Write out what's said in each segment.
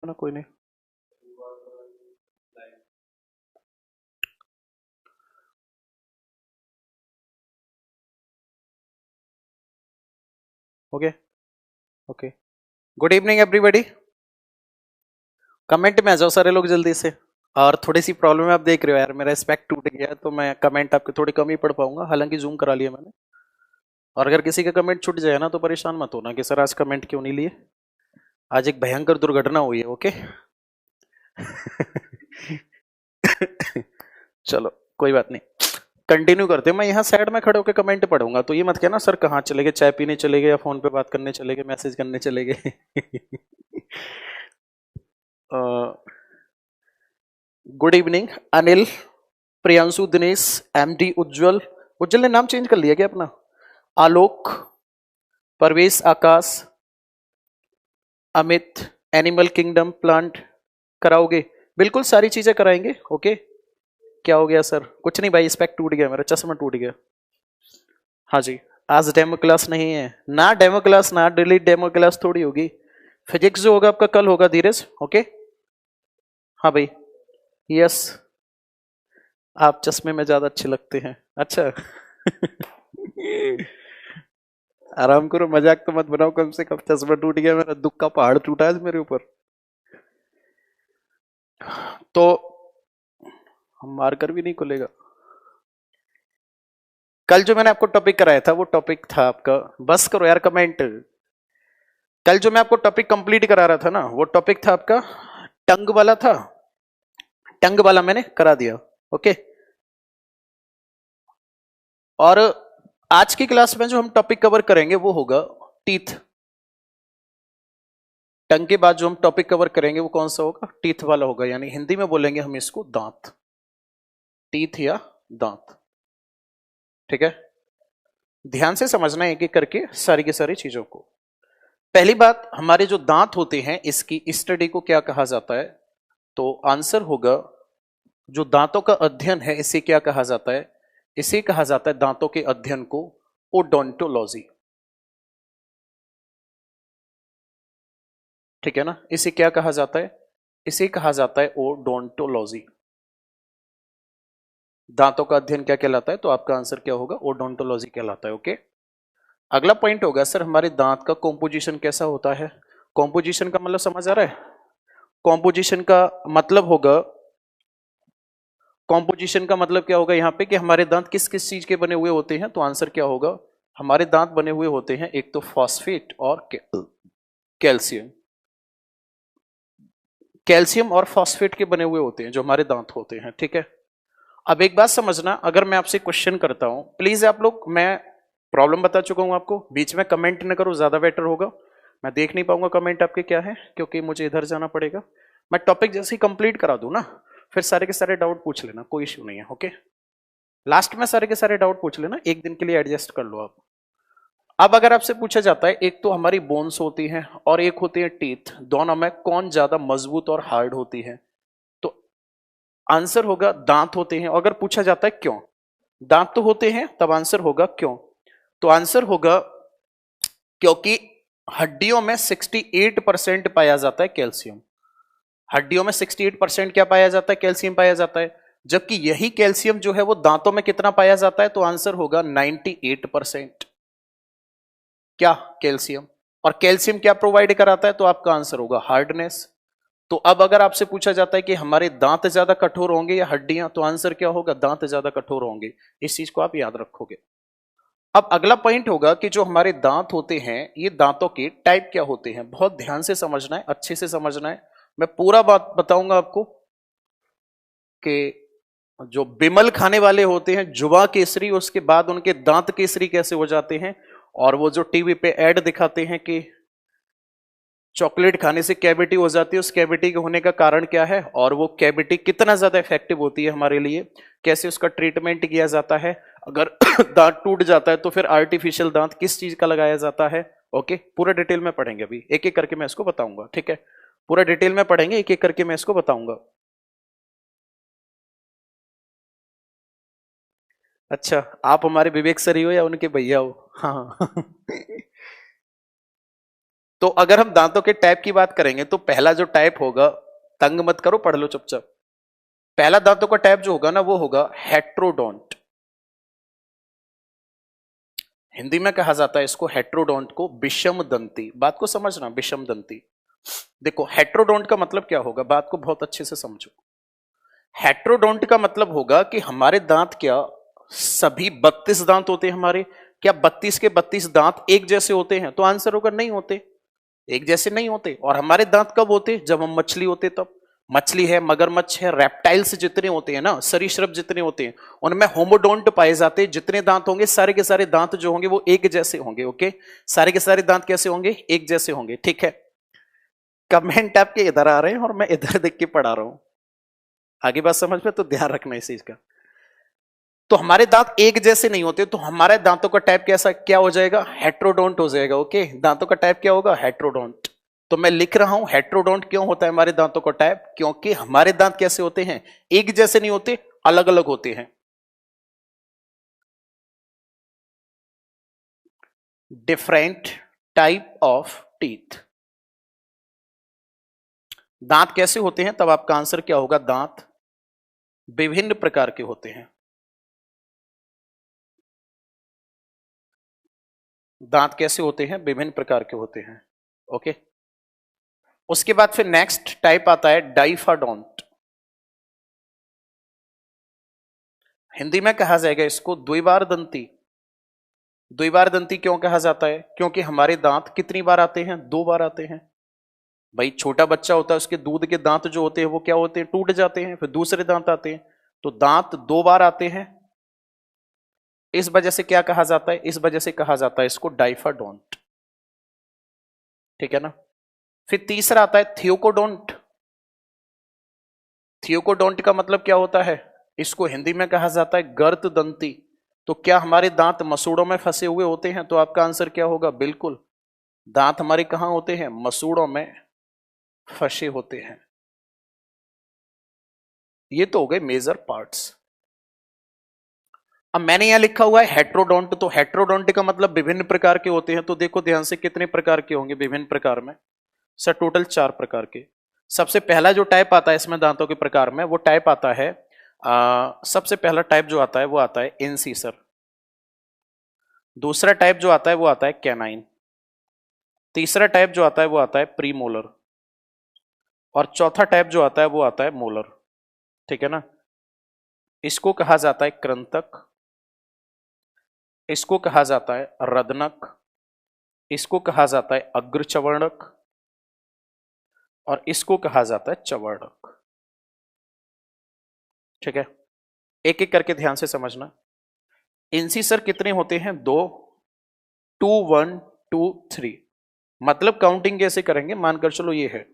ना, कोई नहीं। Okay. Okay. Good evening everybody. Comment में आ जाओ सारे लोग जल्दी से। और थोड़ी सी प्रॉब्लम है, आप देख रहे हो यार, मेरा स्पेक टूट गया है तो मैं कमेंट आपके थोड़ी कम ही पढ़ पाऊंगा, हालांकि जूम करा लिया मैंने। और अगर किसी का कमेंट छूट जाए ना तो परेशान मत होना कि सर आज कमेंट क्यों नहीं लिए। आज एक भयंकर दुर्घटना हुई है। ओके। चलो, कोई बात नहीं, कंटिन्यू करते हैं। मैं यहाँ साइड में खड़े होकर कमेंट पढ़ूंगा, तो ये मत कहना सर कहाँ चले गए, चाय पीने चले गए या फोन पे बात करने चले गए, मैसेज करने चले गए। Good evening Anil, Priyanshu, Dinesh, MD, Ujjwal. Ujjwal ने नाम चेंज कर लिया क्या अपना? Alok, Parvesh, Akash, Amit, animal kingdom, plant. कराओगे? बिल्कुल सारी चीजें कराएंगे। ओके। क्या हो गया सर? कुछ नहीं भाई, स्पेक्ट टूट गया, मेरा चश्मा टूट गया। हाँ जी। आज डेमो क्लास नहीं है ना, डेमो क्लास ना, डिलीट डेमो क्लास थोड़ी होगी। फिजिक्स जो होगा आपका कल होगा धीरज। ओके। हाँ भाई। यस। आप चश्मे में ज्यादा अच्छे लगते हैं। अच्छा। आराम करो, मजाक तो मत बनाओ, कम से कम चश्मा टूट गया, मेरा दुख का पहाड़ टूटा है मेरे ऊपर। तो हम मारकर भी नहीं खुलेगा। कल जो मैंने आपको टॉपिक कराया था वो टॉपिक था आपका, बस करो यार कमेंट। कल जो मैं आपको टॉपिक कंप्लीट करा रहा था ना, वो टॉपिक था आपका टंग वाला था। टंग वाला मैंने करा दिया। ओके। और आज की क्लास में जो हम टॉपिक कवर करेंगे वो होगा टीथ। टंग के बाद जो हम टॉपिक कवर करेंगे वो कौन सा होगा? टीथ वाला होगा, यानी हिंदी में बोलेंगे हम इसको दांत। टीथ या दांत। ठीक है। ध्यान से समझना एक एक करके सारी की सारी चीजों को। पहली बात, हमारे जो दांत होते हैं इसकी स्टडी को क्या कहा जाता है? तो आंसर होगा, जो दांतों का अध्ययन है इसे क्या कहा जाता है? इसे कहा जाता है दांतों के अध्ययन को ओडोंटोलॉजी। ठीक है ना, इसे क्या कहा जाता है? इसे कहा जाता है ओडोंटोलॉजी। दांतों का अध्ययन क्या कहलाता है? तो आपका आंसर क्या होगा? ओडोंटोलॉजी कहलाता है। ओके। अगला पॉइंट होगा सर, हमारे दांत का कॉम्पोजिशन कैसा होता है? कॉम्पोजिशन का मतलब समझ आ रहा है? कॉम्पोजिशन का मतलब होगा, कॉम्पोजिशन का मतलब क्या होगा यहाँ पे कि हमारे दांत किस किस चीज के बने हुए होते हैं? तो आंसर क्या होगा? हमारे दांत बने हुए होते हैं एक तो फॉस्फेट और कैल्शियम। कैल्शियम और फॉस्फेट के बने हुए होते हैं जो हमारे दांत होते हैं। ठीक है। अब एक बात समझना, अगर मैं आपसे क्वेश्चन करता हूं, प्लीज आप लोग, मैं प्रॉब्लम बता चुका हूं आपको, बीच में कमेंट न करो, ज्यादा बेटर होगा। मैं देख नहीं पाऊंगा कमेंट आपके क्या है, क्योंकि मुझे इधर जाना पड़ेगा। मैं टॉपिक जैसे ही कंप्लीट करा दूं ना, फिर सारे के सारे डाउट पूछ लेना, कोई इश्यू नहीं है। ओके। लास्ट में सारे के सारे डाउट पूछ लेना, एक दिन के लिए एडजस्ट कर लो आप। अब अगर आपसे पूछा जाता है, एक तो हमारी बोन्स होती हैं और एक होती है टीथ, दोनों में कौन ज्यादा मजबूत और हार्ड होती है? तो आंसर होगा दांत होते हैं। अगर पूछा जाता है क्यों, दांत तो होते हैं, तब आंसर होगा क्यों। तो आंसर होगा क्योंकि हड्डियों में 68% पाया जाता है कैल्शियम। हड्डियों में 68% क्या पाया जाता है? कैल्शियम पाया जाता है। जबकि यही कैल्शियम जो है वो दांतों में कितना पाया जाता है? तो आंसर होगा 98%। क्या? कैल्शियम। और कैल्शियम क्या प्रोवाइड कराता है? तो आपका आंसर होगा हार्डनेस। तो अब अगर आपसे पूछा जाता है कि हमारे दांत ज्यादा कठोर होंगे या हड्डियां, तो आंसर क्या होगा? दांत ज्यादा कठोर होंगे। इस चीज को आप याद रखोगे। अब अगला पॉइंट होगा कि जो हमारे दांत होते हैं, ये दांतों के टाइप क्या होते हैं? बहुत ध्यान से समझना है, अच्छे से समझना है। मैं पूरा बात बताऊंगा आपको कि जो बिमल खाने वाले होते हैं जुबा केसरी, उसके बाद उनके दांत केसरी कैसे हो जाते हैं। और वो जो टीवी पे ऐड दिखाते हैं कि चॉकलेट खाने से कैविटी हो जाती है, उस कैविटी के होने का कारण क्या है, और वो कैविटी कितना ज्यादा इफेक्टिव होती है हमारे लिए, कैसे उसका ट्रीटमेंट किया जाता है। अगर दांत टूट जाता है तो फिर आर्टिफिशियल दांत किस चीज का लगाया जाता है। ओके, पूरा डिटेल में पढ़ेंगे, अभी एक एक करके मैं इसको बताऊंगा। ठीक है, पूरा डिटेल में पढ़ेंगे, एक एक करके मैं इसको बताऊंगा। अच्छा, आप हमारे विवेक सर ही हो या उनके भैया हो? हाँ। तो अगर हम दांतों के टाइप की बात करेंगे तो पहला जो टाइप होगा, तंग मत करो, पढ़ लो चुपचाप, पहला दांतों का टाइप जो होगा ना वो होगा हेट्रोडोंट। हिंदी में कहा जाता है इसको, हेट्रोडोंट को, विषम दंती। बात को समझना, विषम दंती। देखो हेट्रोडोंट का मतलब क्या होगा, बात को बहुत अच्छे से समझो। हेट्रोडोंट का मतलब होगा कि हमारे दांत क्या सभी 32 दांत होते हैं हमारे, क्या 32 के 32 दांत एक जैसे होते हैं? तो आंसर होगा नहीं होते, एक जैसे नहीं होते। और हमारे दांत कब होते? जब हम मछली होते तब। मछली है, मगरमच्छ है, रेप्टाइल्स जितने होते हैं ना, सरीसृप जितने होते हैं, उनमें होमोडोंट पाए जाते हैं। जितने दांत होंगे सारे के सारे दांत जो होंगे वो एक जैसे होंगे। ओके, सारे के सारे दांत कैसे होंगे? एक जैसे होंगे। ठीक है, कमेंट आपके इधर आ रहे हैं और मैं इधर देख के पढ़ा रहा हूं, आगे बात समझ में, तो ध्यान रखना इस चीज का। तो हमारे दांत एक जैसे नहीं होते, तो हमारे दांतों का टाइप कैसा क्या हो जाएगा? हेट्रोडोंट हो जाएगा। ओके, दांतों का टाइप क्या होगा? हेट्रोडोंट। तो मैं लिख रहा हूं हेट्रोडोंट क्यों होता है हमारे दांतों का टाइप, क्योंकि हमारे दांत कैसे होते हैं? एक जैसे नहीं होते, अलग अलग होते हैं। Different type of teeth. दांत कैसे होते हैं, तब आपका आंसर क्या होगा? दांत विभिन्न प्रकार के होते हैं। दांत कैसे होते हैं? विभिन्न प्रकार के होते हैं। ओके, उसके बाद फिर नेक्स्ट टाइप आता है डाइफाडोंट। हिंदी में कहा जाएगा इसको द्विबार दंती। द्विबार दंती क्यों कहा जाता है? क्योंकि हमारे दांत कितनी बार आते हैं? 2 बार आते हैं। भाई छोटा बच्चा होता है, उसके दूध के दांत जो होते हैं वो क्या होते हैं? टूट जाते हैं, फिर दूसरे दांत आते हैं। तो दांत 2 बार आते हैं, इस वजह से क्या कहा जाता है? इस वजह से कहा जाता है इसको डाइफाडोंट। ठीक है ना। फिर तीसरा आता है थियोकोडोंट। थियोकोडोंट का मतलब क्या होता है? इसको हिंदी में कहा जाता है गर्त दंती। तो क्या हमारे दांत मसूड़ों में फंसे हुए होते हैं? तो आपका आंसर क्या होगा? बिल्कुल, दांत हमारे कहां होते हैं? मसूड़ों में फंसे होते हैं। ये तो हो गए मेजर पार्ट्स। अब मैंने यहां लिखा हुआ है हेट्रोडोंट, तो हेट्रोडोंट का मतलब विभिन्न प्रकार के होते हैं। तो देखो ध्यान से, कितने प्रकार के होंगे विभिन्न प्रकार में? सर टोटल 4 प्रकार के। सबसे पहला जो टाइप आता है इसमें दांतों के प्रकार में, वो टाइप आता है सबसे पहला टाइप जो आता है वो आता है इंसीसर। दूसरा टाइप जो आता है वो आता है कैनाइन। तीसरा टाइप जो आता है वो आता है प्रीमोलर। और चौथा टाइप जो आता है वो आता है मोलर। ठीक है ना। इसको कहा जाता है कृंतक, इसको कहा जाता है रदनक, इसको कहा जाता है अग्रचवर्णक, और इसको कहा जाता है चवर्णक। ठीक है, एक एक करके ध्यान से समझना। इंसीसर कितने होते हैं? 2, 2 1 2 3। मतलब काउंटिंग कैसे करेंगे? मानकर चलो ये है,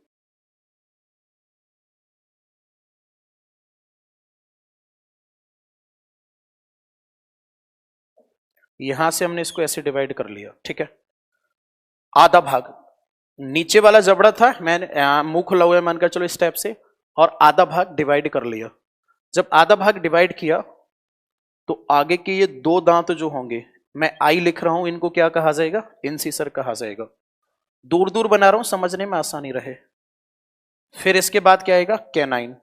यहां से हमने इसको ऐसे डिवाइड कर लिया। ठीक है, आधा भाग नीचे वाला जबड़ा था, मैंने मुंह खुला हुआ है मानकर चलो इस टाइप से, और आधा भाग डिवाइड कर लिया। जब आधा भाग डिवाइड किया तो आगे के ये 2 दांत जो होंगे, मैं आई लिख रहा हूं, इनको क्या कहा जाएगा? इंसीसर कहा जाएगा। दूर दूर बना रहा हूं समझने में आसानी रहे। फिर इसके बाद क्या आएगा? कैनाइन,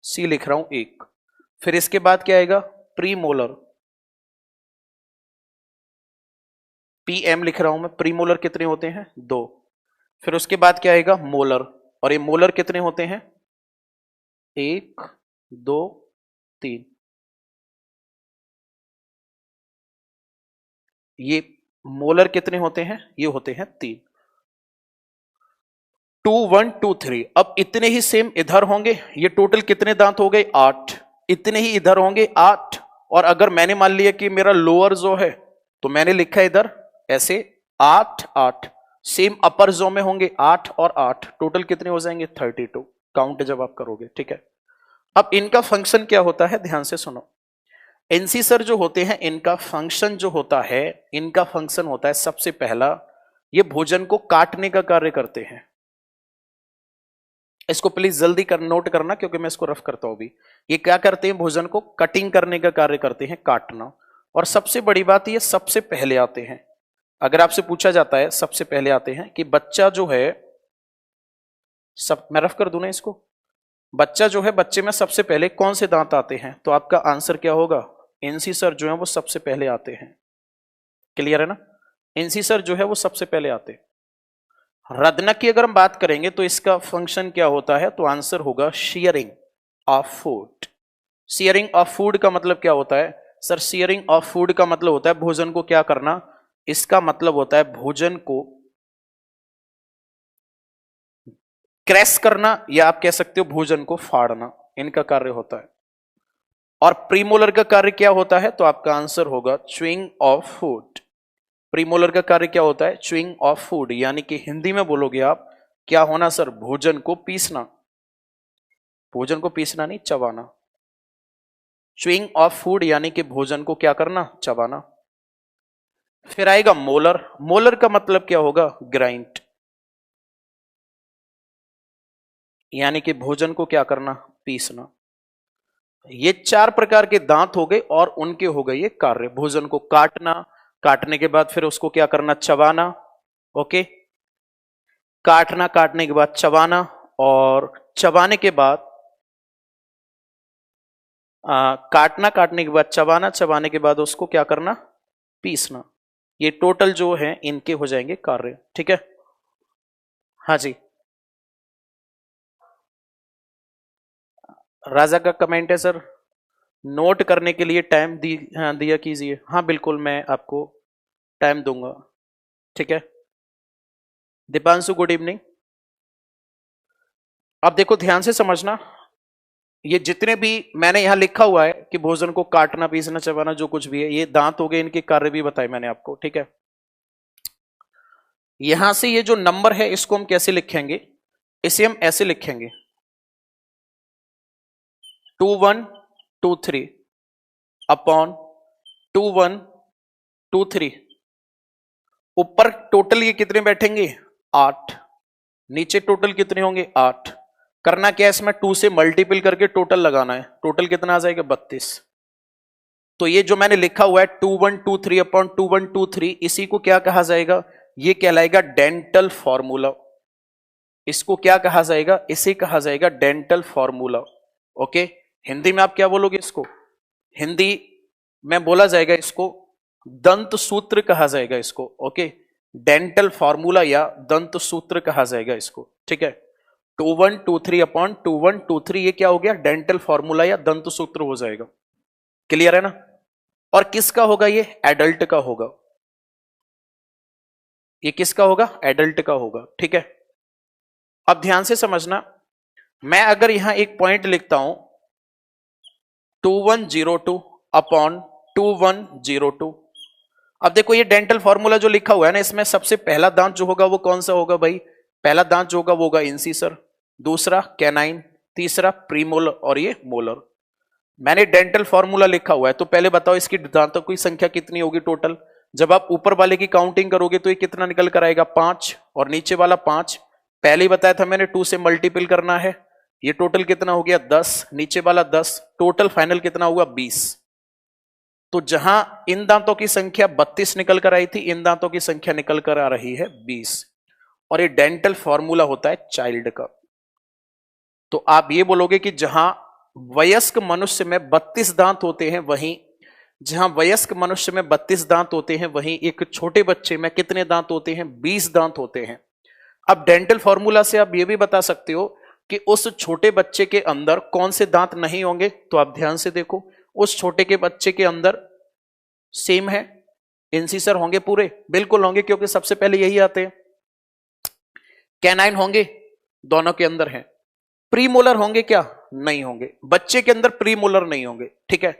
सी लिख रहा हूं 1। फिर इसके बाद क्या आएगा? प्रीमोलर, पीएम लिख रहा हूं मैं। प्रीमोलर कितने होते हैं? 2। फिर उसके बाद क्या आएगा? मोलर, और ये मोलर कितने होते हैं? 1 2 3। ये मोलर कितने होते हैं? ये होते हैं 3। 2 1 2 3। अब इतने ही सेम इधर होंगे, ये टोटल कितने दांत हो गए? 8। इतने ही इधर होंगे 8। और अगर मैंने मान लिया कि मेरा लोअर जो है, तो मैंने लिखा है इधर ऐसे 8 8। सेम अपर जो में होंगे 8 और 8, टोटल कितने हो जाएंगे? 32 काउंट जब आप करोगे। ठीक है, अब इनका फंक्शन क्या होता है? ध्यान से सुनो। इंसीसर जो होते हैं, इनका फंक्शन जो होता है, इनका फंक्शन होता है सबसे पहला, ये भोजन को काटने का कार्य करते हैं। इसको प्लीज जल्दी कर नोट करना, क्योंकि मैं इसको रफ करता हूं अभी। ये क्या करते हैं? भोजन को कटिंग करने का कार्य करते हैं, काटना। और सबसे बड़ी बात, ये सबसे पहले आते हैं। अगर आपसे पूछा जाता है, सबसे पहले आते हैं कि बच्चा जो है, सब मैं रफ कर दूं ना इसको, बच्चा जो है, बच्चे में सबसे पहले कौन से दांत आते हैं, तो आपका आंसर क्या होगा, इंसिसर जो है वो सबसे पहले आते हैं। क्लियर है ना, इंसिसर जो है वो सबसे पहले आते हैं। रदनक की अगर हम बात करेंगे तो इसका फंक्शन क्या होता है, तो आंसर होगा sharing of food. Sharing of food का मतलब क्या होता है सर, शेयरिंग ऑफ फूड का मतलब होता है भोजन को क्या करना, इसका मतलब होता है भोजन को क्रैश करना, या आप कह सकते हो भोजन को फाड़ना, इनका कार्य होता है। और प्रीमोलर का कार्य क्या होता है, तो आपका आंसर होगा च्यूइंग ऑफ फूड। प्रीमोलर का कार्य क्या होता है, च्यूइंग ऑफ फूड, यानी कि हिंदी में बोलोगे आप क्या होना सर, भोजन को पीसना, भोजन को पीसना नहीं चबाना। च्यूइंग ऑफ फूड यानी कि भोजन को क्या करना, चबाना। फिर आएगा मोलर, मोलर का मतलब क्या होगा, ग्राइंड, यानी कि भोजन को क्या करना, पीसना। ये चार प्रकार के दांत हो गए और उनके हो गए ये कार्य, भोजन को काटना, काटने के बाद फिर उसको क्या करना, चबाना। ओके, काटना, काटने के बाद चबाना, और चबाने के बाद काटना, काटने के बाद चबाना, चबाने के बाद उसको क्या करना, पीसना। ये टोटल जो है इनके हो जाएंगे कार्य। ठीक है, हाँ जी, राजा का कमेंट है सर, नोट करने के लिए टाइम दिया कीजिए। हाँ बिल्कुल, मैं आपको टाइम दूंगा। ठीक है, दीपांशु गुड इवनिंग। अब देखो ध्यान से समझना, ये जितने भी मैंने यहां लिखा हुआ है कि भोजन को काटना, पीसना, चबाना, जो कुछ भी है, ये दांत हो गए, इनके कार्य भी बताए मैंने आपको। ठीक है, यहां से ये जो नंबर है इसको हम कैसे लिखेंगे, इसे हम ऐसे लिखेंगे 2123 अपॉन 2123। ऊपर टोटल ये कितने बैठेंगे, 8, नीचे टोटल कितने होंगे, 8। करना क्या है, इसमें 2 से मल्टीपल करके टोटल लगाना है, टोटल कितना आ जाएगा, 32। तो ये जो मैंने लिखा हुआ है 2123 अपॉन 2123, इसी को क्या कहा जाएगा, ये कहलाएगा डेंटल फॉर्मूला। इसको क्या कहा जाएगा, इसे कहा जाएगा डेंटल फॉर्मूला। ओके, हिंदी में आप क्या बोलोगे इसको, हिंदी में बोला जाएगा इसको दंत सूत्र कहा जाएगा इसको। ओके, डेंटल फॉर्मूला या दंत सूत्र कहा जाएगा इसको। ठीक है, 2123 अपॉन 2123, ये क्या हो गया, डेंटल फॉर्मूला या दंत सूत्र हो जाएगा। क्लियर है ना, और किसका होगा, ये एडल्ट का होगा, ये किसका होगा, एडल्ट का होगा। ठीक है, अब ध्यान से समझना, मैं अगर यहां एक पॉइंट लिखता हूं 2102 अपॉन 2102, अब देखो ये डेंटल फॉर्मूला जो लिखा हुआ है ना, इसमें सबसे पहला दांत जो होगा वो कौन सा होगा भाई, पहला दांत जो होगा वो होगा इंसिसर, दूसरा कैनाइन, तीसरा प्रीमोलर, और ये मोलर। मैंने डेंटल फॉर्मूला लिखा हुआ है, तो पहले बताओ इसकी दांतों की संख्या कितनी होगी टोटल। जब आप ऊपर वाले की काउंटिंग करोगे तो ये कितना निकल कर आएगा, 5, और नीचे वाला 5, पहले ही बताया था मैंने 2 से मल्टीपल करना है, ये टोटल कितना हो गया, 10, नीचे वाला 10, टोटल फाइनल कितना हुआ, 20। तो जहां इन दांतों की संख्या 32 निकल कर आई थी, इन दांतों की संख्या निकल कर आ रही है 20, और ये डेंटल फॉर्मूला होता है चाइल्ड का। तो आप ये बोलोगे कि जहां वयस्क मनुष्य में 32 दांत होते हैं, वहीं जहां वयस्क मनुष्य में 32 दांत होते हैं, वहीं एक छोटे बच्चे में कितने दांत होते हैं, 20 दांत होते हैं। अब डेंटल फॉर्मूला से आप ये भी बता सकते हो कि उस छोटे बच्चे के अंदर कौन से दांत नहीं होंगे, तो आप ध्यान से देखो, उस छोटे के बच्चे के अंदर सेम है, इंसिसर होंगे पूरे, बिल्कुल होंगे, क्योंकि सबसे पहले यही आते हैं। कैनाइन होंगे, दोनों के अंदर है। प्रीमोलर होंगे क्या, नहीं होंगे, बच्चे के अंदर प्रीमोलर नहीं होंगे। ठीक है,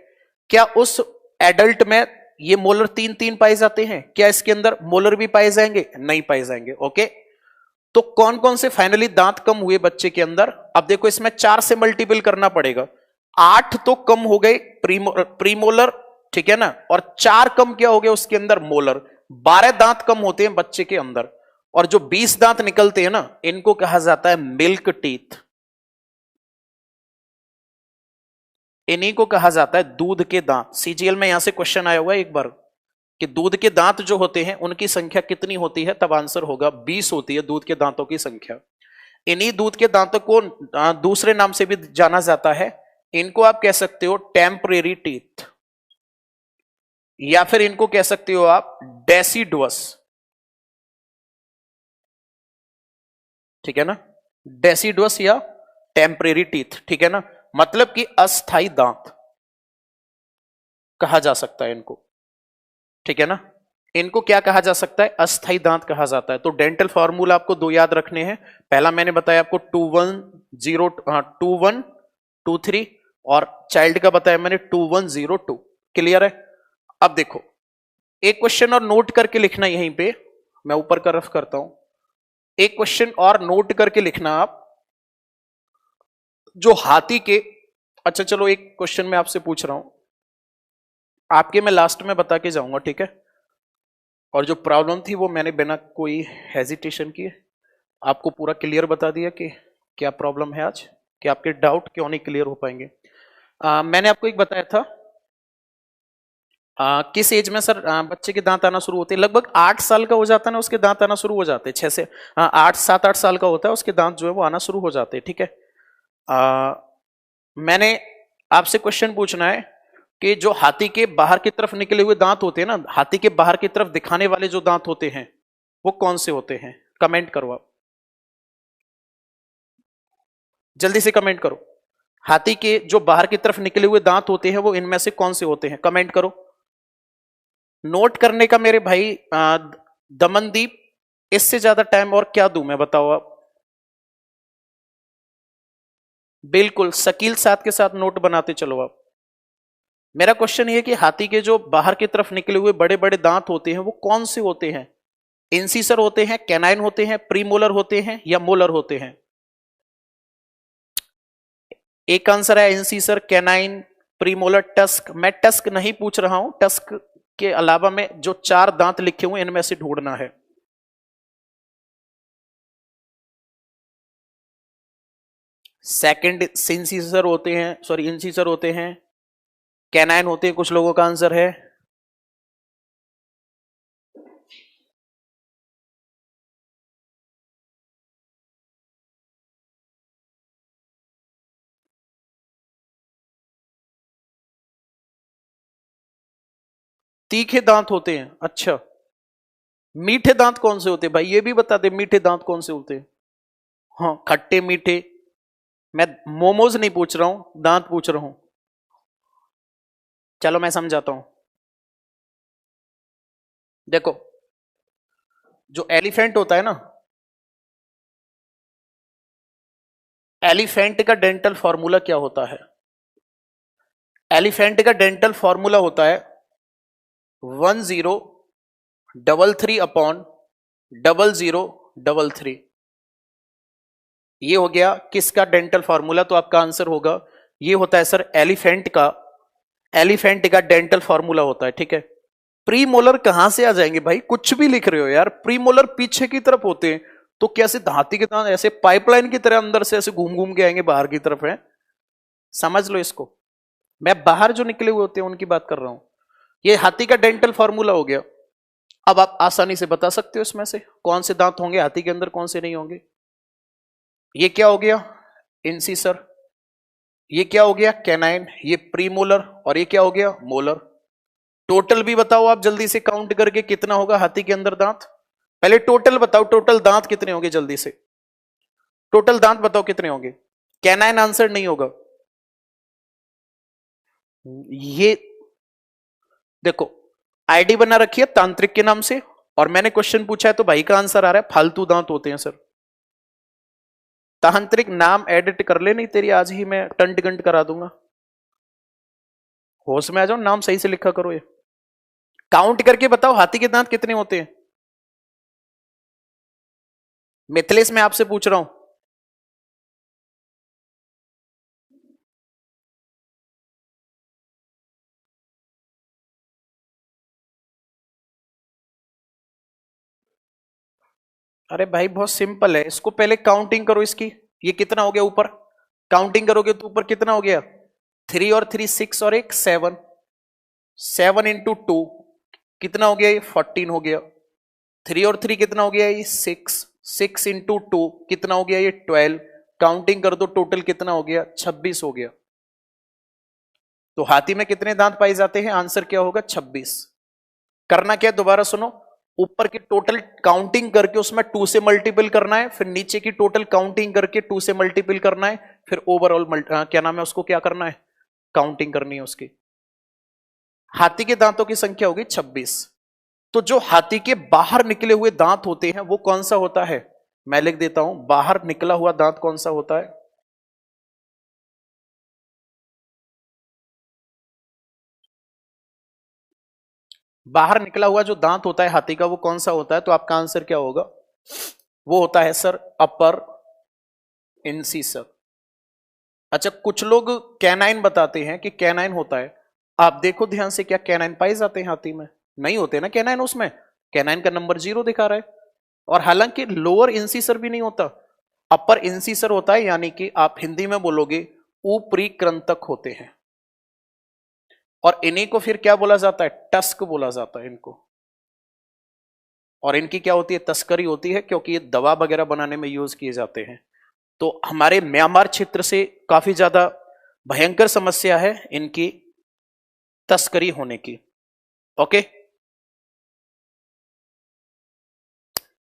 क्या उस एडल्ट में ये मोलर 3 पाए जाते हैं, क्या इसके अंदर मोलर भी पाए जाएंगे, नहीं पाए जाएंगे। ओके, तो कौन कौन से फाइनली दांत कम हुए बच्चे के अंदर, अब देखो इसमें 4 से मल्टीपल करना पड़ेगा, 8 तो कम हो गए प्रीमोलर, ठीक है ना, और 4 कम क्या हो गए उसके अंदर, मोलर। 12 दांत कम होते हैं बच्चे के अंदर, और जो 20 दांत निकलते हैं ना, इनको कहा जाता है मिल्क टीथ, इन्हीं को कहा जाता है दूध के दांत। सीजीएल में यहां से क्वेश्चन आया हुआ है एक बार, कि दूध के दांत जो होते हैं उनकी संख्या कितनी होती है, तब आंसर होगा 20 होती है दूध के दांतों की संख्या। इन्हीं दूध के दांतों को दूसरे नाम से भी जाना जाता है, इनको आप कह सकते हो टेम्परेरी टीथ, या फिर इनको कह सकते हो आप डेसिडुअस, ठीक है ना, डेसिडुअस या टेम्परेरी टीथ, ठीक है ना, मतलब कि अस्थाई दांत कहा जा सकता है इनको, ठीक है ना, इनको क्या कहा जा सकता है, अस्थाई दांत कहा जाता है। तो डेंटल फॉर्मूला आपको दो याद रखने हैं, पहला मैंने बताया आपको 2123 और चाइल्ड का बताया मैंने 2102, क्लियर है। अब देखो एक क्वेश्चन और नोट करके लिखना, यहीं पे मैं ऊपर का रफ करता हूं, एक क्वेश्चन और नोट करके लिखना आप, जो हाथी के, अच्छा चलो एक क्वेश्चन मैं आपसे पूछ रहा हूं, आपके मैं लास्ट में बता के जाऊंगा, ठीक है, और जो प्रॉब्लम थी वो मैंने बिना कोई हेजिटेशन किए आपको पूरा क्लियर बता दिया कि क्या प्रॉब्लम है आज, कि आपके डाउट क्यों नहीं क्लियर हो पाएंगे। मैंने आपको एक बताया था, किस एज में सर बच्चे के दांत आना शुरू होते हैं, लगभग 8 साल का हो जाता है ना उसके दांत आना शुरू हो जाते हैं, 6 से 8 7-8 साल का होता है उसके दांत जो है वो आना शुरू हो जाते हैं, ठीक है। मैंने आपसे क्वेश्चन पूछना है कि जो हाथी के बाहर की तरफ निकले हुए दांत होते हैं ना, हाथी के बाहर की तरफ दिखाने वाले जो दांत होते हैं वो कौन से होते हैं, कमेंट करो आप, जल्दी से कमेंट करो। हाथी के जो बाहर की तरफ निकले हुए दांत होते हैं वो इनमें से कौन से होते हैं, कमेंट करो। नोट करने का मेरे भाई दमनदीप, इससे ज्यादा टाइम और क्या दूं मैं, बताओ आप। बिल्कुल शकील साथ के साथ नोट बनाते चलो आप। मेरा क्वेश्चन ये कि हाथी के जो बाहर की तरफ निकले हुए बड़े बड़े दांत होते हैं वो कौन से होते हैं, इंसीसर होते हैं, कैनाइन होते हैं, प्रीमोलर होते हैं या मोलर होते हैं। एक आंसर है इंसीसर, कैनाइन, प्रीमोलर, टस्क। मैं टस्क नहीं पूछ रहा हूं, टस्क के अलावा में जो 4 दांत लिखे हुए इनमें से ढूंढना है। सेकंड इंसीसर होते हैं, सॉरी इंसीसर होते हैं, कैनाइन होते हैं, कुछ लोगों का आंसर है तीखे दांत होते हैं। अच्छा मीठे दांत कौन से होते हैं भाई, ये भी बता दे, मीठे दांत कौन से होते हैं। हाँ खट्टे मीठे, मैं मोमोज नहीं पूछ रहा हूं, दांत पूछ रहा हूं। चलो मैं समझाता हूं, देखो जो एलिफेंट होता है ना, एलिफेंट का डेंटल फॉर्मूला क्या होता है, एलिफेंट का डेंटल फॉर्मूला होता है 1033/0033। ये हो गया किसका डेंटल फॉर्मूला, तो आपका आंसर होगा ये होता है सर एलिफेंट का डेंटल फॉर्मूला होता है, ठीक है। प्रीमोलर कहां से आ जाएंगे भाई, कुछ भी लिख रहे हो यार, प्रीमोलर पीछे की तरफ होते हैं, तो कैसे हाथी के दांत ऐसे पाइपलाइन की तरह अंदर से ऐसे घूम घूम के आएंगे बाहर की तरफ है, समझ लो इसको, मैं बाहर जो निकले हुए होते हैं उनकी बात कर रहा हूं। ये हाथी का डेंटल फॉर्मूला हो गया। अब आप आसानी से बता सकते हो इसमें से कौन से दांत होंगे हाथी के अंदर, कौन से नहीं होंगे। ये क्या हो गया इंसीसर, ये क्या हो गया कैनाइन, ये प्रीमोलर, और ये क्या हो गया मोलर। टोटल भी बताओ आप जल्दी से काउंट करके कितना होगा हाथी के अंदर दांत, पहले टोटल बताओ, टोटल दांत कितने होंगे जल्दी से, टोटल दांत बताओ कितने होंगे। कैनाइन आंसर नहीं होगा, ये देखो आईडी बना रखी है तांत्रिक के नाम से, और मैंने क्वेश्चन पूछा है तो भाई का आंसर आ रहा है फालतू दांत होते हैं सर। तांत्रिक नाम एडिट कर ले, नहीं तेरी आज ही मैं टंट गंट करा दूंगा। होश में आ जाओ, नाम सही से लिखा करो, ये काउंट करके बताओ हाथी के दांत कितने होते हैं। मिथिलेश मैं आपसे पूछ रहा हूं, अरे भाई बहुत सिंपल है, इसको पहले काउंटिंग करो इसकी, ये कितना हो गया ऊपर, काउंटिंग करोगे तो ऊपर कितना हो गया, 3 और 3 6 और 1 7, 7 × 2 कितना हो गया ये 14 हो गया, 3 और 3 कितना हो गया ये 6, 6 इंटू 2 कितना हो गया ये 12, काउंटिंग कर दो टोटल कितना हो गया 26 हो गया। तो हाथी में कितने दांत पाए जाते हैं, आंसर क्या होगा 26। करना क्या है दोबारा सुनो, ऊपर की टोटल काउंटिंग करके उसमें 2 से मल्टीपल करना है, फिर नीचे की टोटल काउंटिंग करके 2 से मल्टीपल करना है, फिर ओवरऑल क्या नाम है उसको क्या करना है, काउंटिंग करनी है उसकी। हाथी के दांतों की संख्या होगी 26। तो जो हाथी के बाहर निकले हुए दांत होते हैं वो कौन सा होता है, मैं लिख देता हूं, बाहर निकला हुआ दांत कौन सा होता है, बाहर निकला हुआ जो दांत होता है हाथी का वो कौन सा होता है, तो आपका आंसर क्या होगा, वो होता है सर अपर इंसीसर। अच्छा कुछ लोग कैनाइन बताते हैं कि कैनाइन होता है, आप देखो ध्यान से क्या कैनाइन पाए जाते हैं हाथी में, नहीं होते ना कैनाइन, उसमें कैनाइन का नंबर 0 दिखा रहा है, और हालांकि लोअर इंसीसर भी नहीं होता, अपर इंसीसर होता है, यानी कि आप हिंदी में बोलोगे ऊपरी कृंतक होते हैं, और इन्हीं को फिर क्या बोला जाता है, टस्क बोला जाता है इनको। और इनकी क्या होती है, तस्करी होती है, क्योंकि ये दवा वगैरह बनाने में यूज किए जाते हैं। तो हमारे म्यांमार क्षेत्र से काफी ज्यादा भयंकर समस्या है इनकी तस्करी होने की। Okay,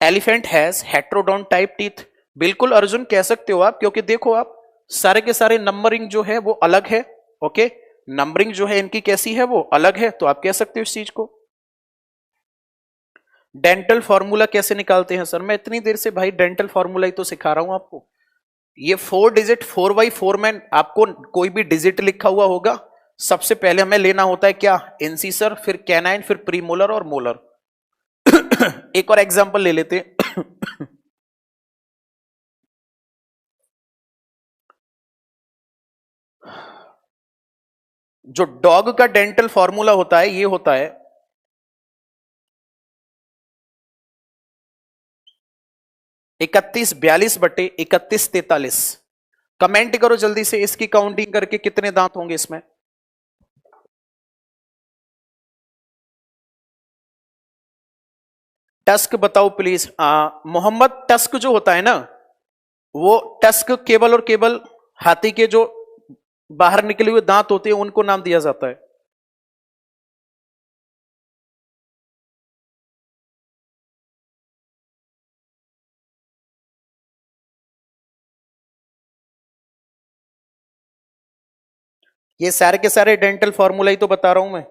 elephant has heterodont type teeth, बिल्कुल अर्जुन कह सकते हो आप, क्योंकि देखो आप सारे के सारे नंबरिंग जो है वो अलग है। ओके, नंबरिंग जो है इनकी कैसी है, वो अलग है, तो आप कह सकते हो इस चीज को। डेंटल फॉर्मूला कैसे निकालते हैं सर, मैं इतनी देर से भाई डेंटल फॉर्मूला ही तो सिखा रहा हूं आपको। ये 4 डिजिट 4x4 में आपको कोई भी डिजिट लिखा हुआ होगा, सबसे पहले हमें लेना होता है क्या, इंसीसर, फिर कैनाइन, फिर प्रीमोलर और मोलर। एक और एग्जांपल ले लेते हैं। जो डॉग का डेंटल फॉर्मूला होता है ये होता है 3142/3143। कमेंट करो जल्दी से, इसकी काउंटिंग करके कितने दांत होंगे इसमें। टस्क बताओ प्लीज, मोहम्मद, टस्क जो होता है ना, वो टस्क केवल और केवल हाथी के जो बाहर निकले हुए दांत होते हैं उनको नाम दिया जाता है। ये सारे के सारे डेंटल फॉर्मूला ही तो बता रहा हूं मैं।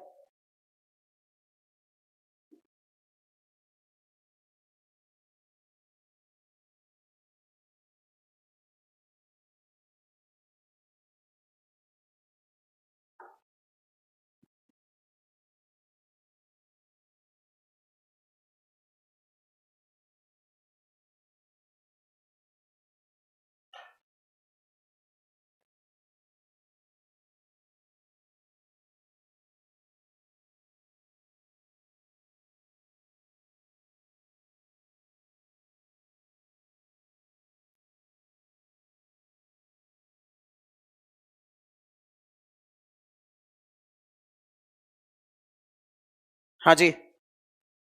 हाँ जी,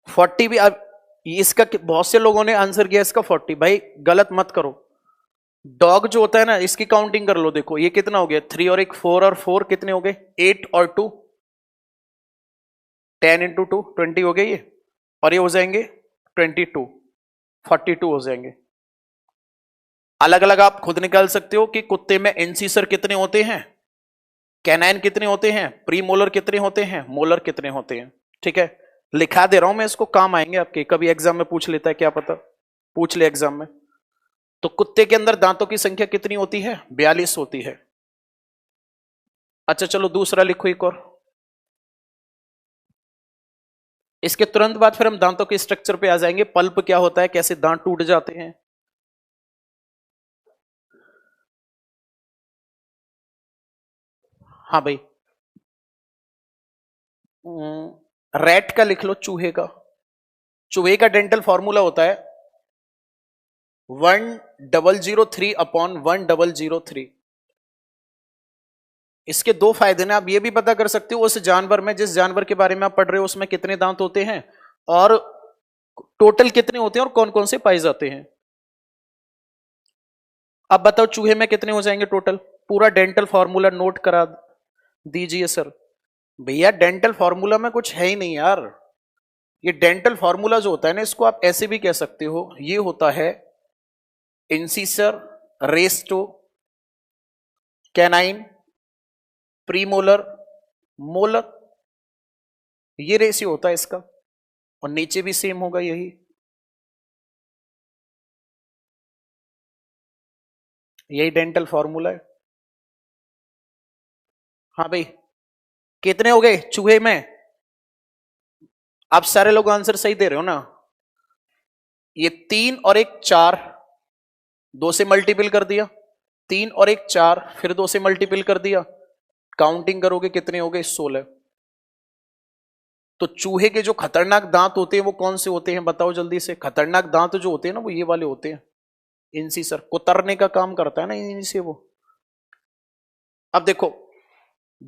40 भी, अब इसका बहुत से लोगों ने आंसर किया इसका 40, भाई गलत मत करो। डॉग जो होता है ना, इसकी काउंटिंग कर लो, देखो ये कितना हो गया, 3 और 1 4 और 4 कितने हो गए, 8 और 2 10 इंटू 2 20 हो गए ये, और ये हो जाएंगे 22 42 हो जाएंगे। अलग अलग आप खुद निकाल सकते हो कि कुत्ते में इंसीसर कितने होते हैं, कैनाइन कितने होते हैं, प्री मोलर कितने होते हैं, मोलर कितने होते हैं। ठीक है, लिखा दे रहा हूं मैं, इसको काम आएंगे आपके, कभी एग्जाम में पूछ लेता है, क्या पता पूछ ले एग्जाम में। तो कुत्ते के अंदर दांतों की संख्या कितनी होती है, 42 होती है। अच्छा चलो दूसरा लिखो एक और, इसके तुरंत बाद फिर हम दांतों के स्ट्रक्चर पे आ जाएंगे, पल्प क्या होता है, कैसे दांत टूट जाते हैं। हाँ भाई, रैट का लिख लो, चूहे का। चूहे का डेंटल फॉर्मूला होता है 1003/1003। इसके दो फायदे ना, आप ये भी पता कर सकते हो उस जानवर में, जिस जानवर के बारे में आप पढ़ रहे हो उसमें कितने दांत होते हैं और टोटल कितने होते हैं और कौन कौन से पाए जाते हैं। अब बताओ चूहे में कितने हो जाएंगे टोटल, पूरा डेंटल फॉर्मूला नोट करा दीजिए सर। भैया डेंटल फॉर्मूला में कुछ है ही नहीं यार, ये डेंटल फॉर्मूला जो होता है ना, इसको आप ऐसे भी कह सकते हो, ये होता है इंसिसर रेस्टो कैनाइन प्रीमोलर मोलर, ये रेशियो होता है इसका, और नीचे भी सेम होगा यही। यही डेंटल फॉर्मूला है। हाँ भाई, कितने हो गए चूहे में? आप सारे लोग आंसर सही दे रहे हो ना। ये 3 और 1 4, 2 से मल्टीपल कर दिया, 3 और 1 4, फिर 2 से मल्टीपल कर दिया, काउंटिंग करोगे कितने हो गए 16। तो चूहे के जो खतरनाक दांत होते हैं वो कौन से होते हैं बताओ जल्दी से। खतरनाक दांत जो होते हैं ना वो ये वाले होते हैं, इंसिसर कुतरने का काम करता है ना इनसे वो। अब देखो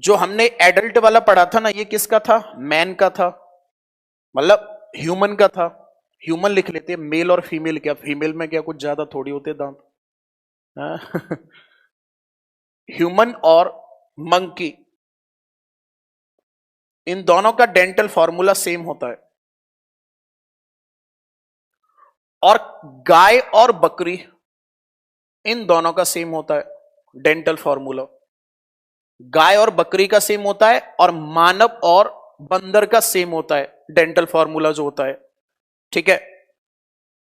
जो हमने एडल्ट वाला पढ़ा था ना, ये किसका था? मैन का था, मतलब ह्यूमन का था। ह्यूमन लिख लेते हैं, मेल और फीमेल, क्या फीमेल में क्या कुछ ज्यादा थोड़ी होते दांत। ह्यूमन और मंकी, इन दोनों का डेंटल फॉर्मूला सेम होता है। और गाय और बकरी, इन दोनों का सेम होता है डेंटल फॉर्मूला। गाय और बकरी का सेम होता है, और मानव और बंदर का सेम होता है डेंटल फॉर्मूला जो होता है। ठीक है,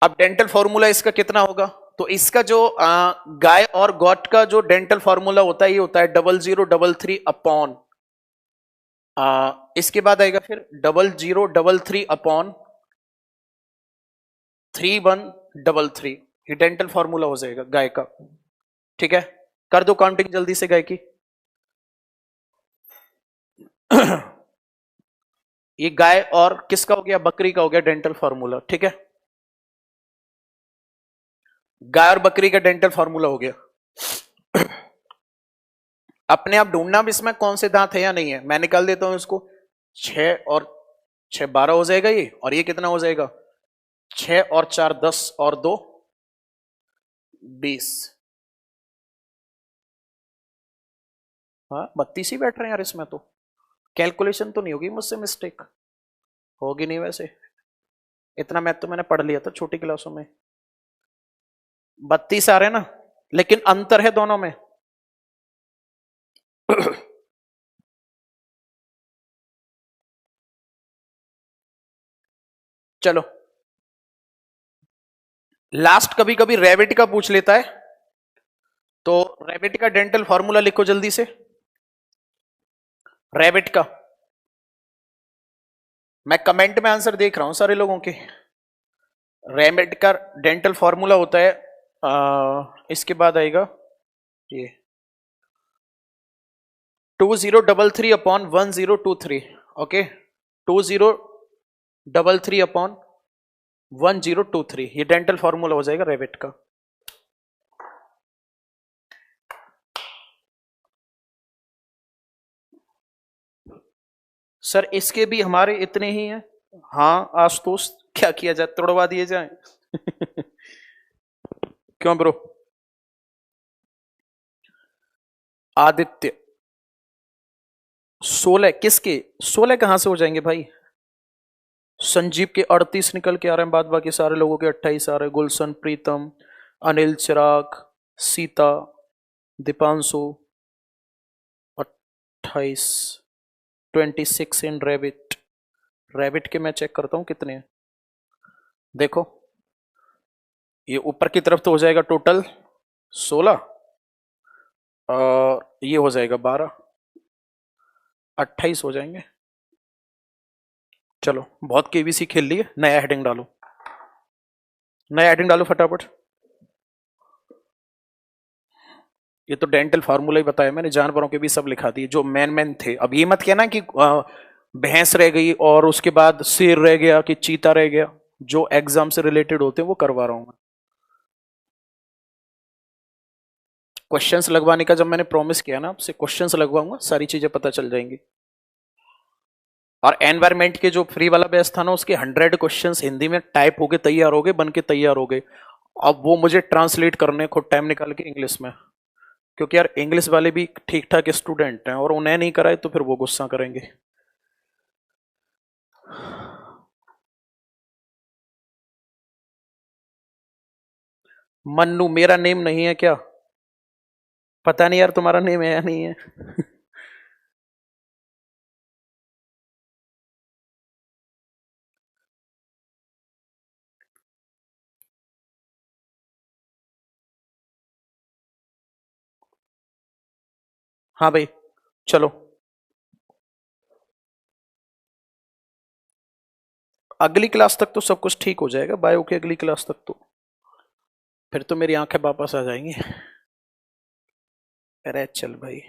अब डेंटल फॉर्मूला इसका कितना होगा? तो इसका जो गाय और गॉट का जो डेंटल फॉर्मूला होता है, ये होता है 0033 अपॉन, इसके बाद आएगा फिर 0033 अपॉन 3133। ये डेंटल फॉर्मूला हो जाएगा गाय का। ठीक है, कर दो काउंटिंग जल्दी से गाय की। ये गाय और किसका हो गया? बकरी का हो गया डेंटल फॉर्मूला। ठीक है, गाय और बकरी का डेंटल फॉर्मूला हो गया। अपने आप ढूंढना भी इसमें कौन से दांत है या नहीं है। मैं निकाल देता हूं इसको, 6 और 6 12 हो जाएगा ये, और ये कितना हो जाएगा? 6 और 4 10 और 2 20। हाँ 32 ही बैठ रहे हैं यार इसमें, तो कैलकुलेशन तो नहीं होगी मुझसे मिस्टेक? होगी नहीं वैसे, इतना मैथ तो मैंने पढ़ लिया था छोटी क्लासों में। 32 आ रहे हैं ना, लेकिन अंतर है दोनों में। चलो लास्ट कभी कभी रैबिट का पूछ लेता है, तो रैबिट का डेंटल फॉर्मूला लिखो जल्दी से। रैबिट का, मैं कमेंट में आंसर देख रहा हूं सारे लोगों के। रैबिट का डेंटल फॉर्मूला होता है, इसके बाद आएगा ये 2033 अपॉन 1023। ओके, 2033 अपॉन 1023, ये डेंटल फॉर्मूला हो जाएगा रैबिट का। सर इसके भी हमारे इतने ही हैं। हाँ आशुतोष, क्या किया जाए, तोड़वा दिए जाए। क्यों ब्रो? आदित्य 16, किसके 16 कहां से हो जाएंगे भाई? संजीव के 38 निकल के आ रहे हैं, बाद बाकी सारे लोगों के 28 आ रहे हैं। गुलशन, प्रीतम, अनिल, चिराग, सीता, दीपांशु 28, 26 इन रैबिट। रैबिट के मैं चेक करता हूं कितने हैं। देखो ये ऊपर की तरफ तो हो जाएगा टोटल 16, और ये हो जाएगा 12, 28 हो जाएंगे। चलो बहुत केबीसी खेल लिए, नया हेडिंग डालो, नया हेडिंग डालो फटाफट। ये तो डेंटल फार्मूला ही बताया मैंने, जानवरों के भी सब लिखा दिए जो मैन थे। अब ये मत कहना कि भैंस रह गई और उसके बाद शेर रह गया कि चीता रह गया। जो एग्जाम से रिलेटेड होते हैं वो करवा रहा हूं मैं। क्वेश्चंस लगवाने का जब मैंने प्रॉमिस किया ना आपसे, क्वेश्चंस लगवाऊंगा, सारी चीजें पता चल जाएंगी। और एनवायरमेंट के जो फ्री वाला बैच था ना, उसके 100 क्वेश्चंस हिंदी में टाइप होके तैयार हो गए, बन के तैयार हो गए। अब वो मुझे ट्रांसलेट करने खुद टाइम निकाल के इंग्लिश में, क्योंकि यार इंग्लिश वाले भी ठीक ठाक स्टूडेंट हैं, और उन्हें नहीं कराए तो फिर वो गुस्सा करेंगे। मन्नू मेरा नेम नहीं है क्या? पता नहीं यार तुम्हारा नेम है या नहीं है। हाँ भाई, चलो अगली क्लास तक तो सब कुछ ठीक हो जाएगा, बायो की अगली क्लास तक तो फिर तो मेरी आंखें वापस आ जाएंगी। अरे चल भाई,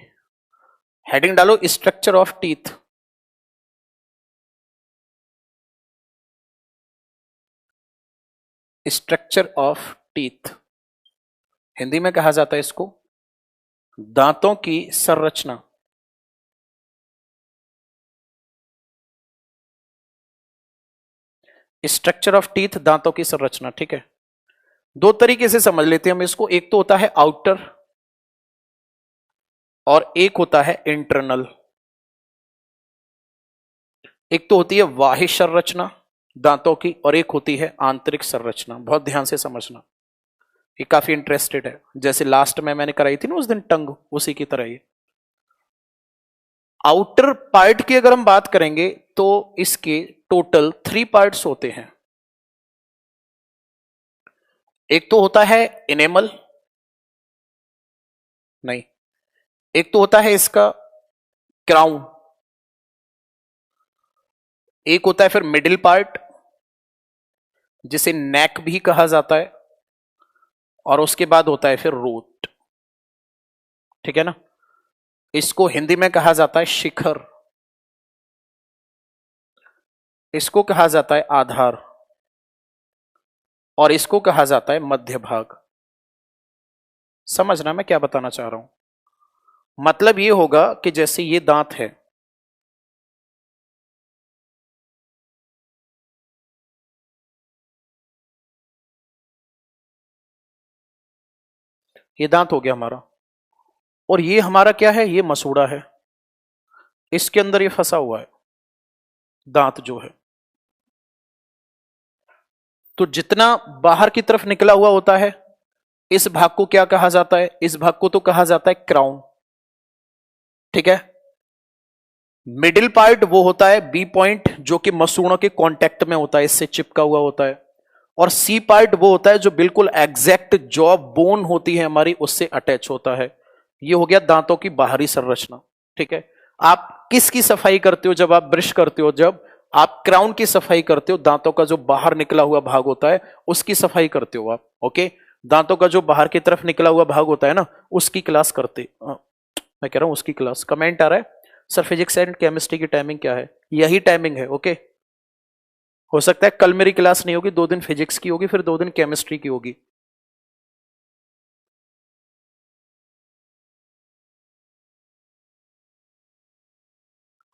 हेडिंग डालो structure of teeth. Structure of teeth Hindi में कहा जाता है इसको दांतों की संरचना। स्ट्रक्चर ऑफ टीथ, दांतों की संरचना, ठीक है। दो तरीके से समझ लेते हैं हम इसको, एक तो होता है आउटर और एक होता है इंटरनल। एक तो होती है बाह्य संरचना दांतों की, और एक होती है आंतरिक संरचना। बहुत ध्यान से समझना, ये काफी इंटरेस्टेड है। जैसे लास्ट में मैंने कराई थी ना उस दिन टंग, उसी की तरह ये आउटर पार्ट की अगर हम बात करेंगे तो इसके टोटल 3 पार्ट्स होते हैं। एक तो होता है इनेमल, नहीं, एक तो होता है इसका क्राउन, एक होता है फिर मिडिल पार्ट जिसे नेक भी कहा जाता है, और उसके बाद होता है फिर रूट, ठीक है ना। इसको हिंदी में कहा जाता है शिखर, इसको कहा जाता है आधार, और इसको कहा जाता है मध्य भाग। समझना मैं क्या बताना चाह रहा हूं। मतलब ये होगा कि जैसे ये दांत है, ये दांत हो गया हमारा, और ये हमारा क्या है, ये मसूड़ा है, इसके अंदर ये फंसा हुआ है दांत जो है। तो जितना बाहर की तरफ निकला हुआ होता है, इस भाग को क्या कहा जाता है, इस भाग को तो कहा जाता है क्राउन, ठीक है। मिडिल पार्ट वो होता है बी पॉइंट, जो कि मसूड़ों के कांटेक्ट में होता है, इससे चिपका हुआ होता है। और सी पार्ट वो होता है जो बिल्कुल एग्जैक्ट जॉ बोन होती है हमारी, उससे अटैच होता है। ये हो गया दांतों की बाहरी संरचना, ठीक है। आप किसकी सफाई करते हो जब आप ब्रश करते हो? जब आप क्राउन की सफाई करते हो, दांतों का जो बाहर निकला हुआ भाग होता है उसकी सफाई करते हो आप, ओके। दांतों का जो बाहर की तरफ निकला हुआ भाग होता है ना, उसकी क्लास करते, मैं कह रहा हूं उसकी क्लास। कमेंट आ रहा है सर फिजिक्स एंड केमिस्ट्री की टाइमिंग क्या है? यही टाइमिंग है, ओके। हो सकता है कल मेरी क्लास नहीं होगी, 2 दिन फिजिक्स की होगी, फिर 2 दिन केमिस्ट्री की होगी।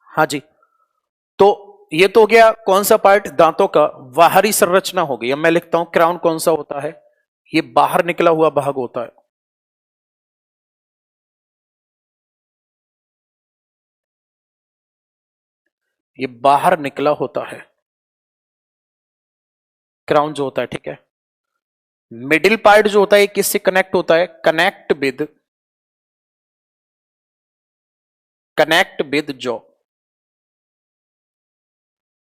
हाँ जी। तो ये तो हो गया कौन सा पार्ट, दांतों का बाहरी संरचना हो गई। अब मैं लिखता हूं क्राउन कौन सा होता है, ये बाहर निकला हुआ भाग होता है। ये बाहर निकला होता है क्राउन जो होता है, ठीक है। मिडिल पार्ट जो होता है किससे कनेक्ट होता है? कनेक्ट विद जॉ,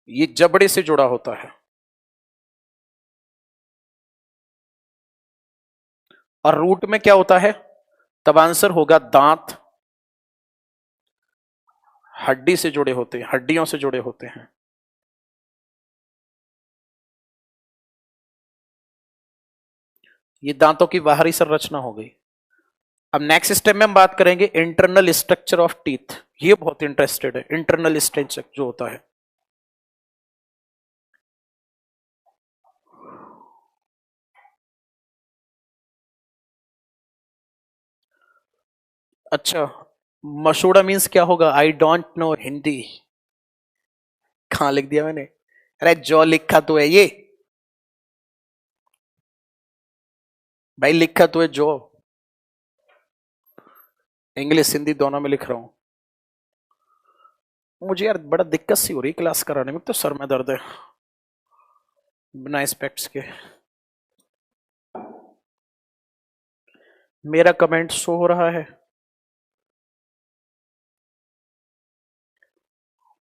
ये जबड़े से जुड़ा होता है। और रूट में क्या होता है? तब आंसर होगा दांत हड्डी से जुड़े होते हैं, हड्डियों से जुड़े होते हैं। ये दांतों की बाहरी संरचना हो गई। अब नेक्स्ट स्टेप में हम बात करेंगे इंटरनल स्ट्रक्चर ऑफ टीथ। ये बहुत इंटरेस्टेड है, इंटरनल स्ट्रक्चर जो होता है। अच्छा, मसूड़ा मीन्स क्या होगा? I don't know Hindi. कहां लिख दिया मैंने? अरे जो लिखा तो है ये भाई, लिखा तो है जो। इंग्लिश हिंदी दोनों में लिख रहा हूं। मुझे यार बड़ा दिक्कत सी हो रही क्लास कराने में, तो सर में दर्द है बिना स्पेक्ट्स के। मेरा कमेंट शो हो रहा है?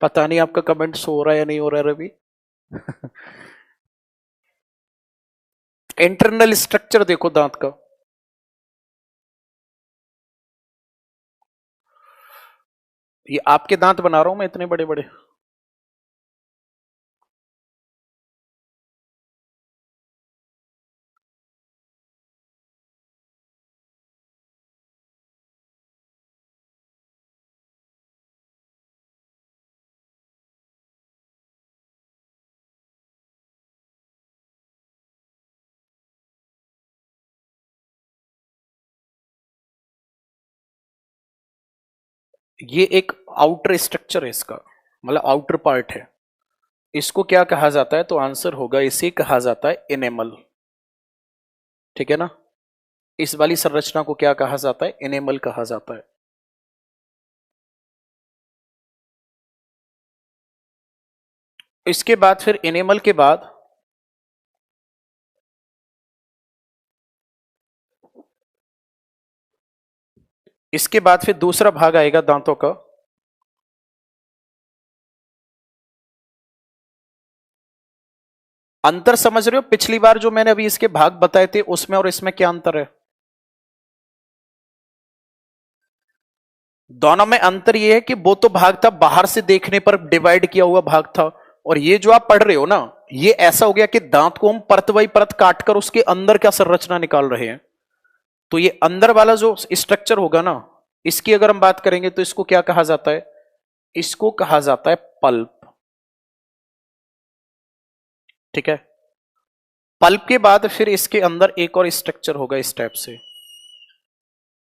पता नहीं आपका कमेंट शो हो रहा है या नहीं हो रहा है रवि। इंटरनल स्ट्रक्चर देखो दांत का। ये आपके दांत बना रहा हूं मैं इतने बड़े बड़े। ये एक आउटर स्ट्रक्चर है इसका, मतलब आउटर पार्ट है। इसको क्या कहा जाता है? तो आंसर होगा, इसे कहा जाता है इनेमल। ठीक है ना? इस वाली संरचना को क्या कहा जाता है? इनेमल कहा जाता है। इसके बाद फिर इनेमल के बाद इसके बाद फिर दूसरा भाग आएगा दांतों का। अंतर समझ रहे हो? पिछली बार जो मैंने अभी इसके भाग बताए थे उसमें और इसमें क्या अंतर है? दोनों में अंतर यह है कि वो तो भाग था बाहर से देखने पर डिवाइड किया हुआ भाग था, और ये जो आप पढ़ रहे हो ना, ये ऐसा हो गया कि दांत को हम परत बाई परत काटकर उसके अंदर क्या संरचना निकाल रहे हैं। तो ये अंदर वाला जो स्ट्रक्चर होगा ना, इसकी अगर हम बात करेंगे तो इसको क्या कहा जाता है? इसको कहा जाता है पल्प। ठीक है? पल्प के बाद फिर इसके अंदर एक और स्ट्रक्चर होगा इस टाइप से।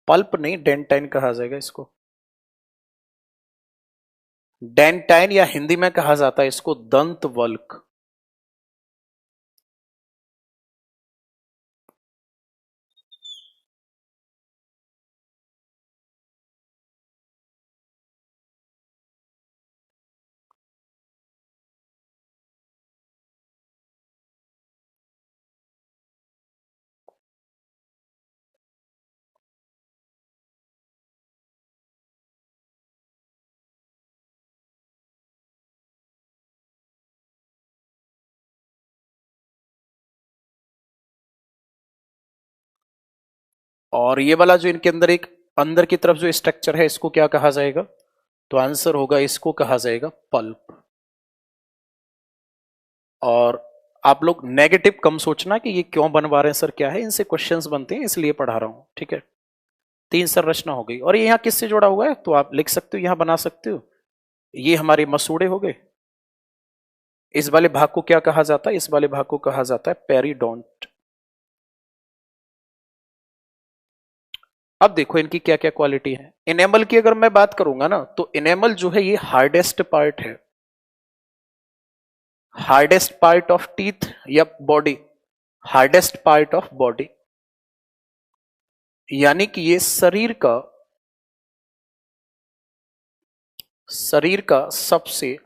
पल्प नहीं, डेंटाइन कहा जाएगा इसको। डेंटाइन, या हिंदी में कहा जाता है इसको दंत वल्क। और ये वाला जो इनके अंदर एक अंदर की तरफ जो स्ट्रक्चर है, इसको क्या कहा जाएगा? तो आंसर होगा, इसको कहा जाएगा पल्प। और आप लोग नेगेटिव कम सोचना कि ये क्यों बनवा रहे हैं सर, क्या है, इनसे क्वेश्चंस बनते हैं इसलिए पढ़ा रहा हूं। ठीक है? तीन संरचना हो गई, और ये यहां किससे जुड़ा हुआ है तो आप लिख सकते हो, यहां बना सकते हो। ये हमारे मसूड़े हो गए। इस वाले भाग को क्या कहा जाता है? इस वाले भाग को कहा जाता है पेरिडोंट। अब देखो इनकी क्या क्या क्वालिटी है। इनेमल की अगर मैं बात करूंगा ना, तो इनेमल जो है ये हार्डेस्ट पार्ट है। हार्डेस्ट पार्ट ऑफ टीथ या body, hardest part of body, यानी कि ये शरीर का सबसे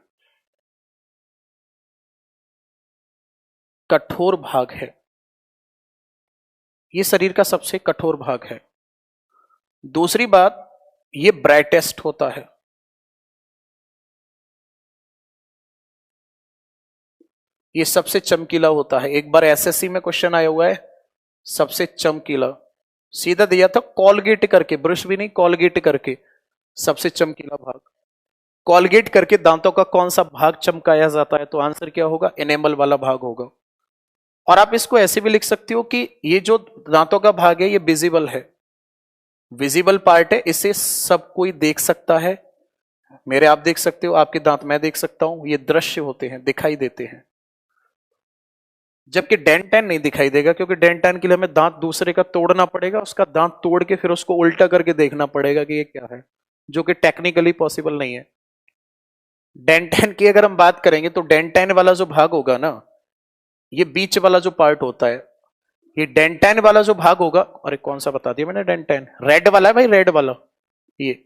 कठोर भाग है। ये शरीर का सबसे कठोर भाग है। दूसरी बात, ये ब्राइटेस्ट होता है। ये सबसे चमकीला होता है। एक बार एसएससी में क्वेश्चन आया हुआ है, सबसे चमकीला, सीधा दिया था कॉलगेट करके, ब्रश भी नहीं, कॉलगेट करके, सबसे चमकीला भाग। कॉलगेट करके दांतों का कौन सा भाग चमकाया जाता है? तो आंसर क्या होगा? इनेमल वाला भाग होगा। और आप इसको ऐसे भी लिख सकते हो कि ये जो दांतों का भाग है ये विजिबल है, विजिबल पार्ट है, इसे सब कोई देख सकता है। मेरे आप देख सकते हो, आपके दांत मैं देख सकता हूं, ये दृश्य होते हैं, दिखाई देते हैं। जबकि डेंटाइन नहीं दिखाई देगा, क्योंकि डेंटाइन के लिए हमें दांत दूसरे का तोड़ना पड़ेगा, उसका दांत तोड़ के फिर उसको उल्टा करके देखना पड़ेगा कि ये क्या है, जो कि टेक्निकली पॉसिबल नहीं है। डेंटाइन की अगर हम बात करेंगे तो डेंटाइन वाला जो भाग होगा ना, ये बीच वाला जो पार्ट होता है, ये डेंटाइन वाला जो भाग होगा, अरे कौन सा बता दिया मैंने, डेंटाइन रेड वाला है भाई, रेड वाला ये।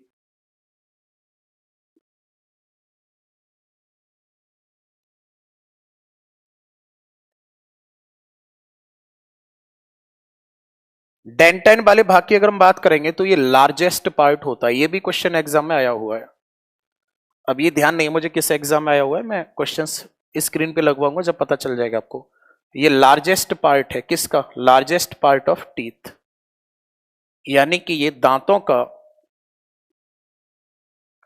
डेंटाइन वाले भाग की अगर हम बात करेंगे तो ये लार्जेस्ट पार्ट होता है, ये भी क्वेश्चन एग्जाम में आया हुआ है। अब ये ध्यान नहीं मुझे किस एग्जाम में आया हुआ है, मैं क्वेश्चंस स्क्रीन पे लगवाऊंगा जब पता चल जाएगा आपको। ये लार्जेस्ट पार्ट है किसका, लार्जेस्ट पार्ट ऑफ टीथ, यानी कि ये दांतों का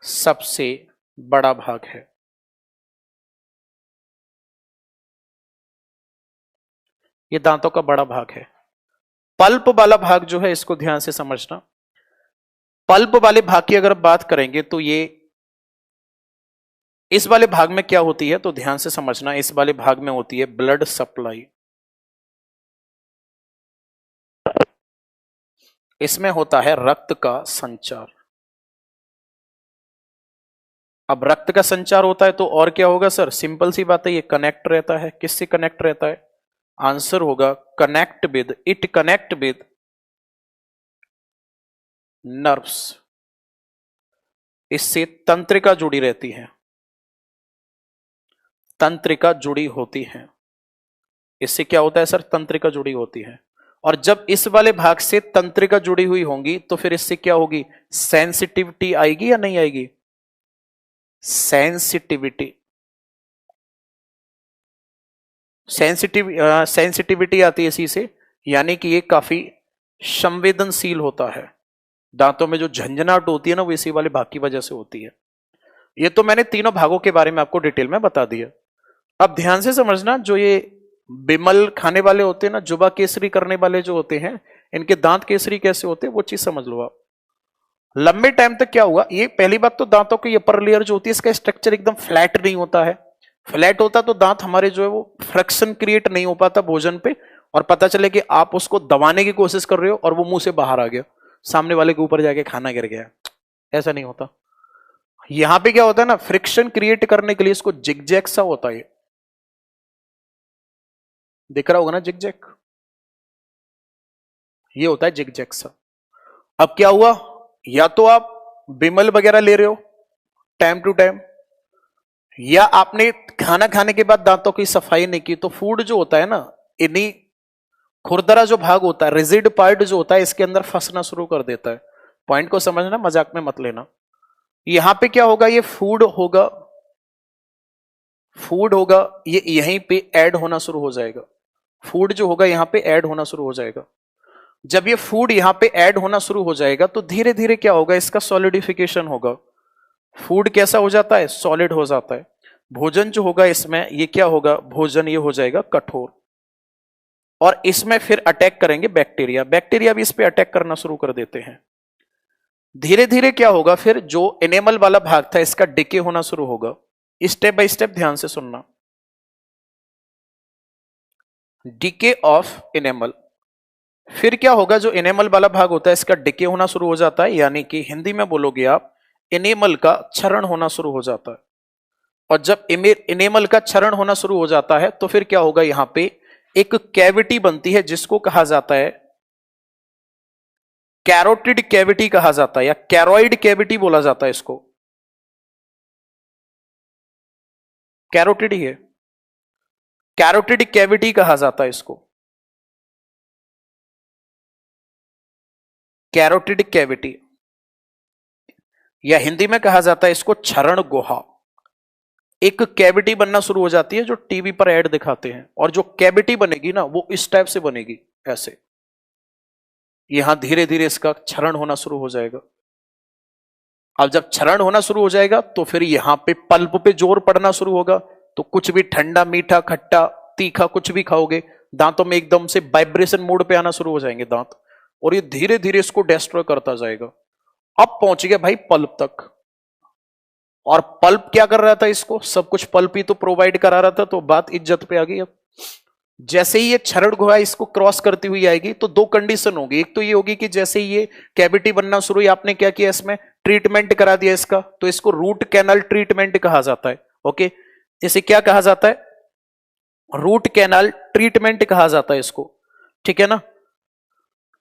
सबसे बड़ा भाग है। ये दांतों का बड़ा भाग है। पल्प वाला भाग जो है इसको ध्यान से समझना। पल्प वाले भाग की अगर बात करेंगे तो ये इस वाले भाग में क्या होती है, तो ध्यान से समझना, इस वाले भाग में होती है ब्लड सप्लाई। इसमें होता है रक्त का संचार। अब रक्त का संचार होता है तो और क्या होगा सर, सिंपल सी बात है, ये कनेक्ट रहता है, किससे कनेक्ट रहता है, आंसर होगा connect with, it connect with nerves. इससे तंत्रिका जुड़ी रहती है, तंत्रिका जुड़ी होती है। इससे क्या होता है सर, तंत्रिका जुड़ी होती है। और जब इस वाले भाग से तंत्रिका जुड़ी हुई होंगी तो फिर इससे क्या होगी, सेंसिटिविटी आएगी या नहीं आएगी, सेंसिटिविटी, सेंसिटिविटी आती है इसी से, यानी कि ये काफी संवेदनशील होता है। दांतों में जो झंझनाहट होती है ना, वो इसी वाले भाग की वजह से होती है। ये तो मैंने तीनों भागों के बारे में आपको डिटेल में बता दिया। अब ध्यान से समझना, जो ये बिमल खाने वाले होते हैं ना, जुबा केसरी करने वाले जो होते हैं, इनके दांत केसरी कैसे होते हैं वो चीज समझ लो आप। लंबे टाइम तक क्या हुआ, ये पहली बात तो दांतों की अपर लेयर जो होती है इसका स्ट्रक्चर एकदम फ्लैट नहीं होता है। फ्लैट होता तो दांत हमारे जो है वो फ्रिक्शन क्रिएट नहीं हो पाता भोजन पे, और पता चले कि आप उसको दबाने की कोशिश कर रहे हो और वो मुंह से बाहर आ गया, सामने वाले के ऊपर जाके खाना गिर गया, ऐसा नहीं होता। यहां पे क्या होता है ना, फ्रिक्शन क्रिएट करने के लिए इसको जिगजैग सा होता है, दिख रहा होगा ना जिगजैग, ये होता है जिगजैग सा। अब क्या हुआ, या तो आप बिमल वगैरह ले रहे हो टाइम टू टाइम, या आपने खाना खाने के बाद दांतों की सफाई नहीं की, तो फूड जो होता है ना, इन्हीं खुरदरा जो भाग होता है, रिजिड पार्ट जो होता है, इसके अंदर फंसना शुरू कर देता है। पॉइंट को समझना, मजाक में मत लेना। यहां पे क्या होगा, ये फूड होगा, फूड होगा, ये यहीं पे ऐड होना शुरू हो जाएगा। फूड जो होगा यहां पे ऐड होना शुरू हो जाएगा। जब ये फूड यहां पे ऐड होना शुरू हो जाएगा तो धीरे धीरे क्या होगा, इसका सॉलिडिफिकेशन होगा। फूड कैसा हो जाता है, सॉलिड हो जाता है। भोजन जो होगा इसमें, ये क्या होगा, भोजन ये हो जाएगा कठोर, और इसमें फिर अटैक करेंगे बैक्टीरिया, बैक्टीरिया भी इस पे अटैक करना शुरू कर देते हैं। धीरे धीरे क्या होगा, फिर जो एनेमल वाला भाग था इसका डिके होना शुरू होगा। स्टेप बाय स्टेप ध्यान से सुनना। डिके ऑफ एनेमल, फिर क्या होगा, जो एनेमल वाला भाग होता है इसका डिके होना शुरू हो जाता है, यानी कि हिंदी में बोलोगे आप, एनेमल का क्षरण होना शुरू हो जाता है। और जब एनेमल का क्षरण होना शुरू हो जाता है तो फिर क्या होगा, यहां पे एक कैविटी बनती है जिसको कहा जाता है कैरोटिड कैविटी कहा जाता है, या कैरोइड कैविटी बोला जाता है इसको, कैरोटिड ही है, कैरोटिड कैविटी कहा जाता है इसको, कैरोटिड कैविटी, या हिंदी में कहा जाता है इसको क्षरण गुहा। एक कैविटी बनना शुरू हो जाती है जो टीवी पर ऐड दिखाते हैं, और जो कैविटी बनेगी ना वो इस टाइप से बनेगी, ऐसे। यहां धीरे धीरे इसका क्षरण होना शुरू हो जाएगा। अब जब क्षरण होना शुरू हो जाएगा तो फिर यहां पे पल्प पे जोर पड़ना शुरू होगा, तो कुछ भी ठंडा मीठा खट्टा तीखा कुछ भी खाओगे, दांतों में एकदम से वाइब्रेशन मोड पे आना शुरू हो जाएंगे दांत, और ये धीरे धीरे इसको डिस्ट्रॉय करता जाएगा। अब पहुंच गया भाई पल्प तक, और पल्प क्या कर रहा था, इसको सब कुछ पल्प ही तो प्रोवाइड करा रहा था, तो बात इज्जत पे आ गई। अब जैसे ही ये क्षरण गुहा इसको क्रॉस करती हुई आएगी तो दो कंडीशन होगी। एक तो ये होगी कि जैसे ही ये कैविटी बनना शुरू हुई, आपने क्या किया, इसमें ट्रीटमेंट करा दिया इसका, तो इसको रूट कैनाल ट्रीटमेंट कहा जाता है। ओके, इसे क्या कहा जाता है, रूट कैनाल ट्रीटमेंट कहा जाता है इसको, ठीक है ना।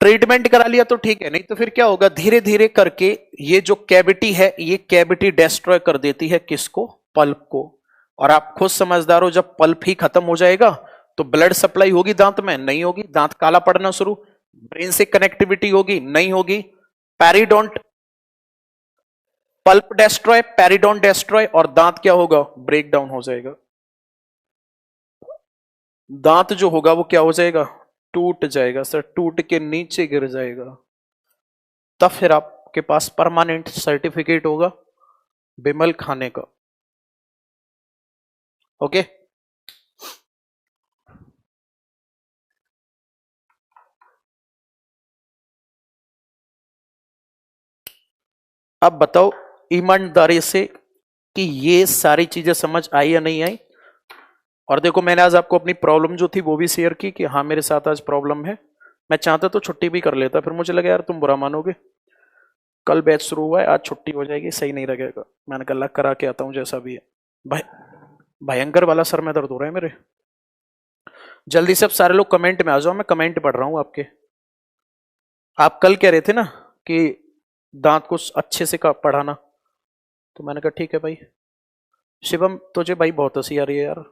ट्रीटमेंट करा लिया तो ठीक है, नहीं तो फिर क्या होगा, धीरे धीरे करके ये जो कैविटी है ये कैविटी डिस्ट्रॉय कर देती है किसको, पल्प को। और आप खुद समझदार हो, जब पल्प ही खत्म हो जाएगा तो ब्लड सप्लाई होगी दांत में, नहीं होगी, दांत काला पड़ना शुरू, ब्रेन से कनेक्टिविटी होगी, नहीं होगी, पेरिडोंट, पल्प डिस्ट्रॉय, पेरिडोंट डिस्ट्रॉय, और दांत क्या होगा, ब्रेक डाउन हो जाएगा। दांत जो होगा वो क्या हो जाएगा, टूट जाएगा सर, टूट के नीचे गिर जाएगा। तब फिर आपके पास परमानेंट सर्टिफिकेट होगा बिमल खाने का। ओके, अब बताओ ईमानदारी से कि ये सारी चीजें समझ आई या नहीं आई। और देखो, मैंने आज आपको अपनी प्रॉब्लम जो थी वो भी शेयर की कि हाँ मेरे साथ आज प्रॉब्लम है। मैं चाहता तो छुट्टी भी कर लेता, फिर मुझे लगा यार तुम बुरा मानोगे, कल बैच शुरू हुआ है, आज छुट्टी हो जाएगी, सही नहीं लगेगा। मैंने कहा करा के आता हूं जैसा भी है। भाई भयंकर वाला सर में दर्द हो रहा है मेरे। जल्दी से अब सारे लोग कमेंट में आ जाओ, मैं कमेंट पढ़ रहा हूं आपके। आप कल कह रहे थे ना कि दांत को अच्छे से पढ़ाना, तो मैंने कहा ठीक है भाई। शिवम तुझे भाई बहुत हंसी आ रही है यार।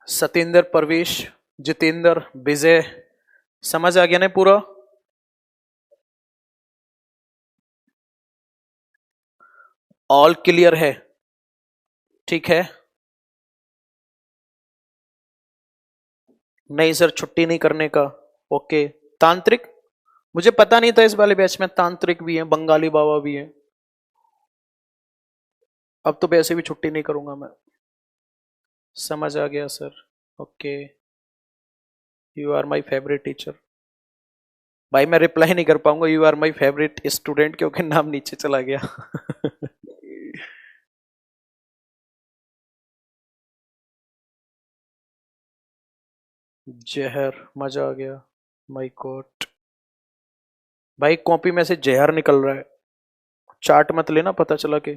सतेंद्र, परवेश, जितेंद्र, विजय, समझ आ गया ना पूरा। ऑल क्लियर है, ठीक है। नहीं सर छुट्टी नहीं करने का। ओके, तांत्रिक, मुझे पता नहीं था इस वाले बैच में तांत्रिक भी है, बंगाली बाबा भी है। अब तो वैसे भी छुट्टी नहीं करूंगा मैं। समझ आ गया sir. Okay, you are my favourite teacher. भाई मैं रिप्लाई नहीं कर पाऊंगा you are my favourite student, क्योंकि नाम नीचे चला गया। जहर, मजा आ गया, माई गॉड। भाई कॉपी में से जहर निकल रहा है, चाट मत लेना पता चला के।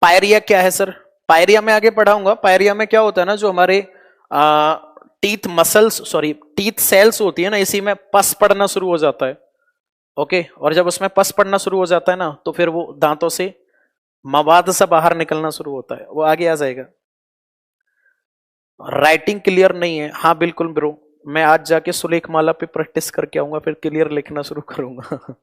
पायरिया क्या है सर, पायरिया में आगे पढ़ाऊंगा। पायरिया में क्या होता है ना, जो हमारे teeth muscles, sorry teeth cells होती है ना, इसी में पस पड़ना शुरू हो जाता है। ओके, और जब उसमें पस पड़ना शुरू हो जाता है ना, तो फिर वो दांतों से मवाद सा बाहर निकलना शुरू होता है, वो आगे आ जाएगा। राइटिंग क्लियर नहीं है, हाँ बिल्कुल ब्रो, मैं आज जाके सुलेख माला पे प्रैक्टिस करके आऊंगा, फिर क्लियर लिखना शुरू करूंगा।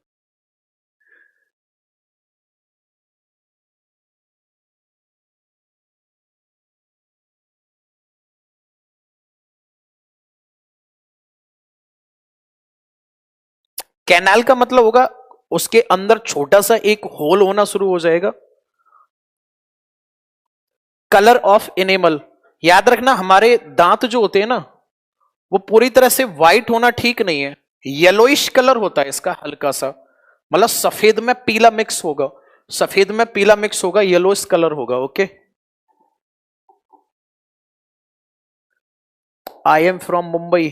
कैनाल का मतलब होगा उसके अंदर छोटा सा एक होल होना शुरू हो जाएगा। कलर ऑफ एनिमल, याद रखना हमारे दांत जो होते हैं ना, वो पूरी तरह से व्हाइट होना ठीक नहीं है, येलोइश कलर होता है इसका हल्का सा, मतलब सफेद में पीला मिक्स होगा, सफेद में पीला मिक्स होगा, येलोइश कलर होगा। Okay, I am from Mumbai.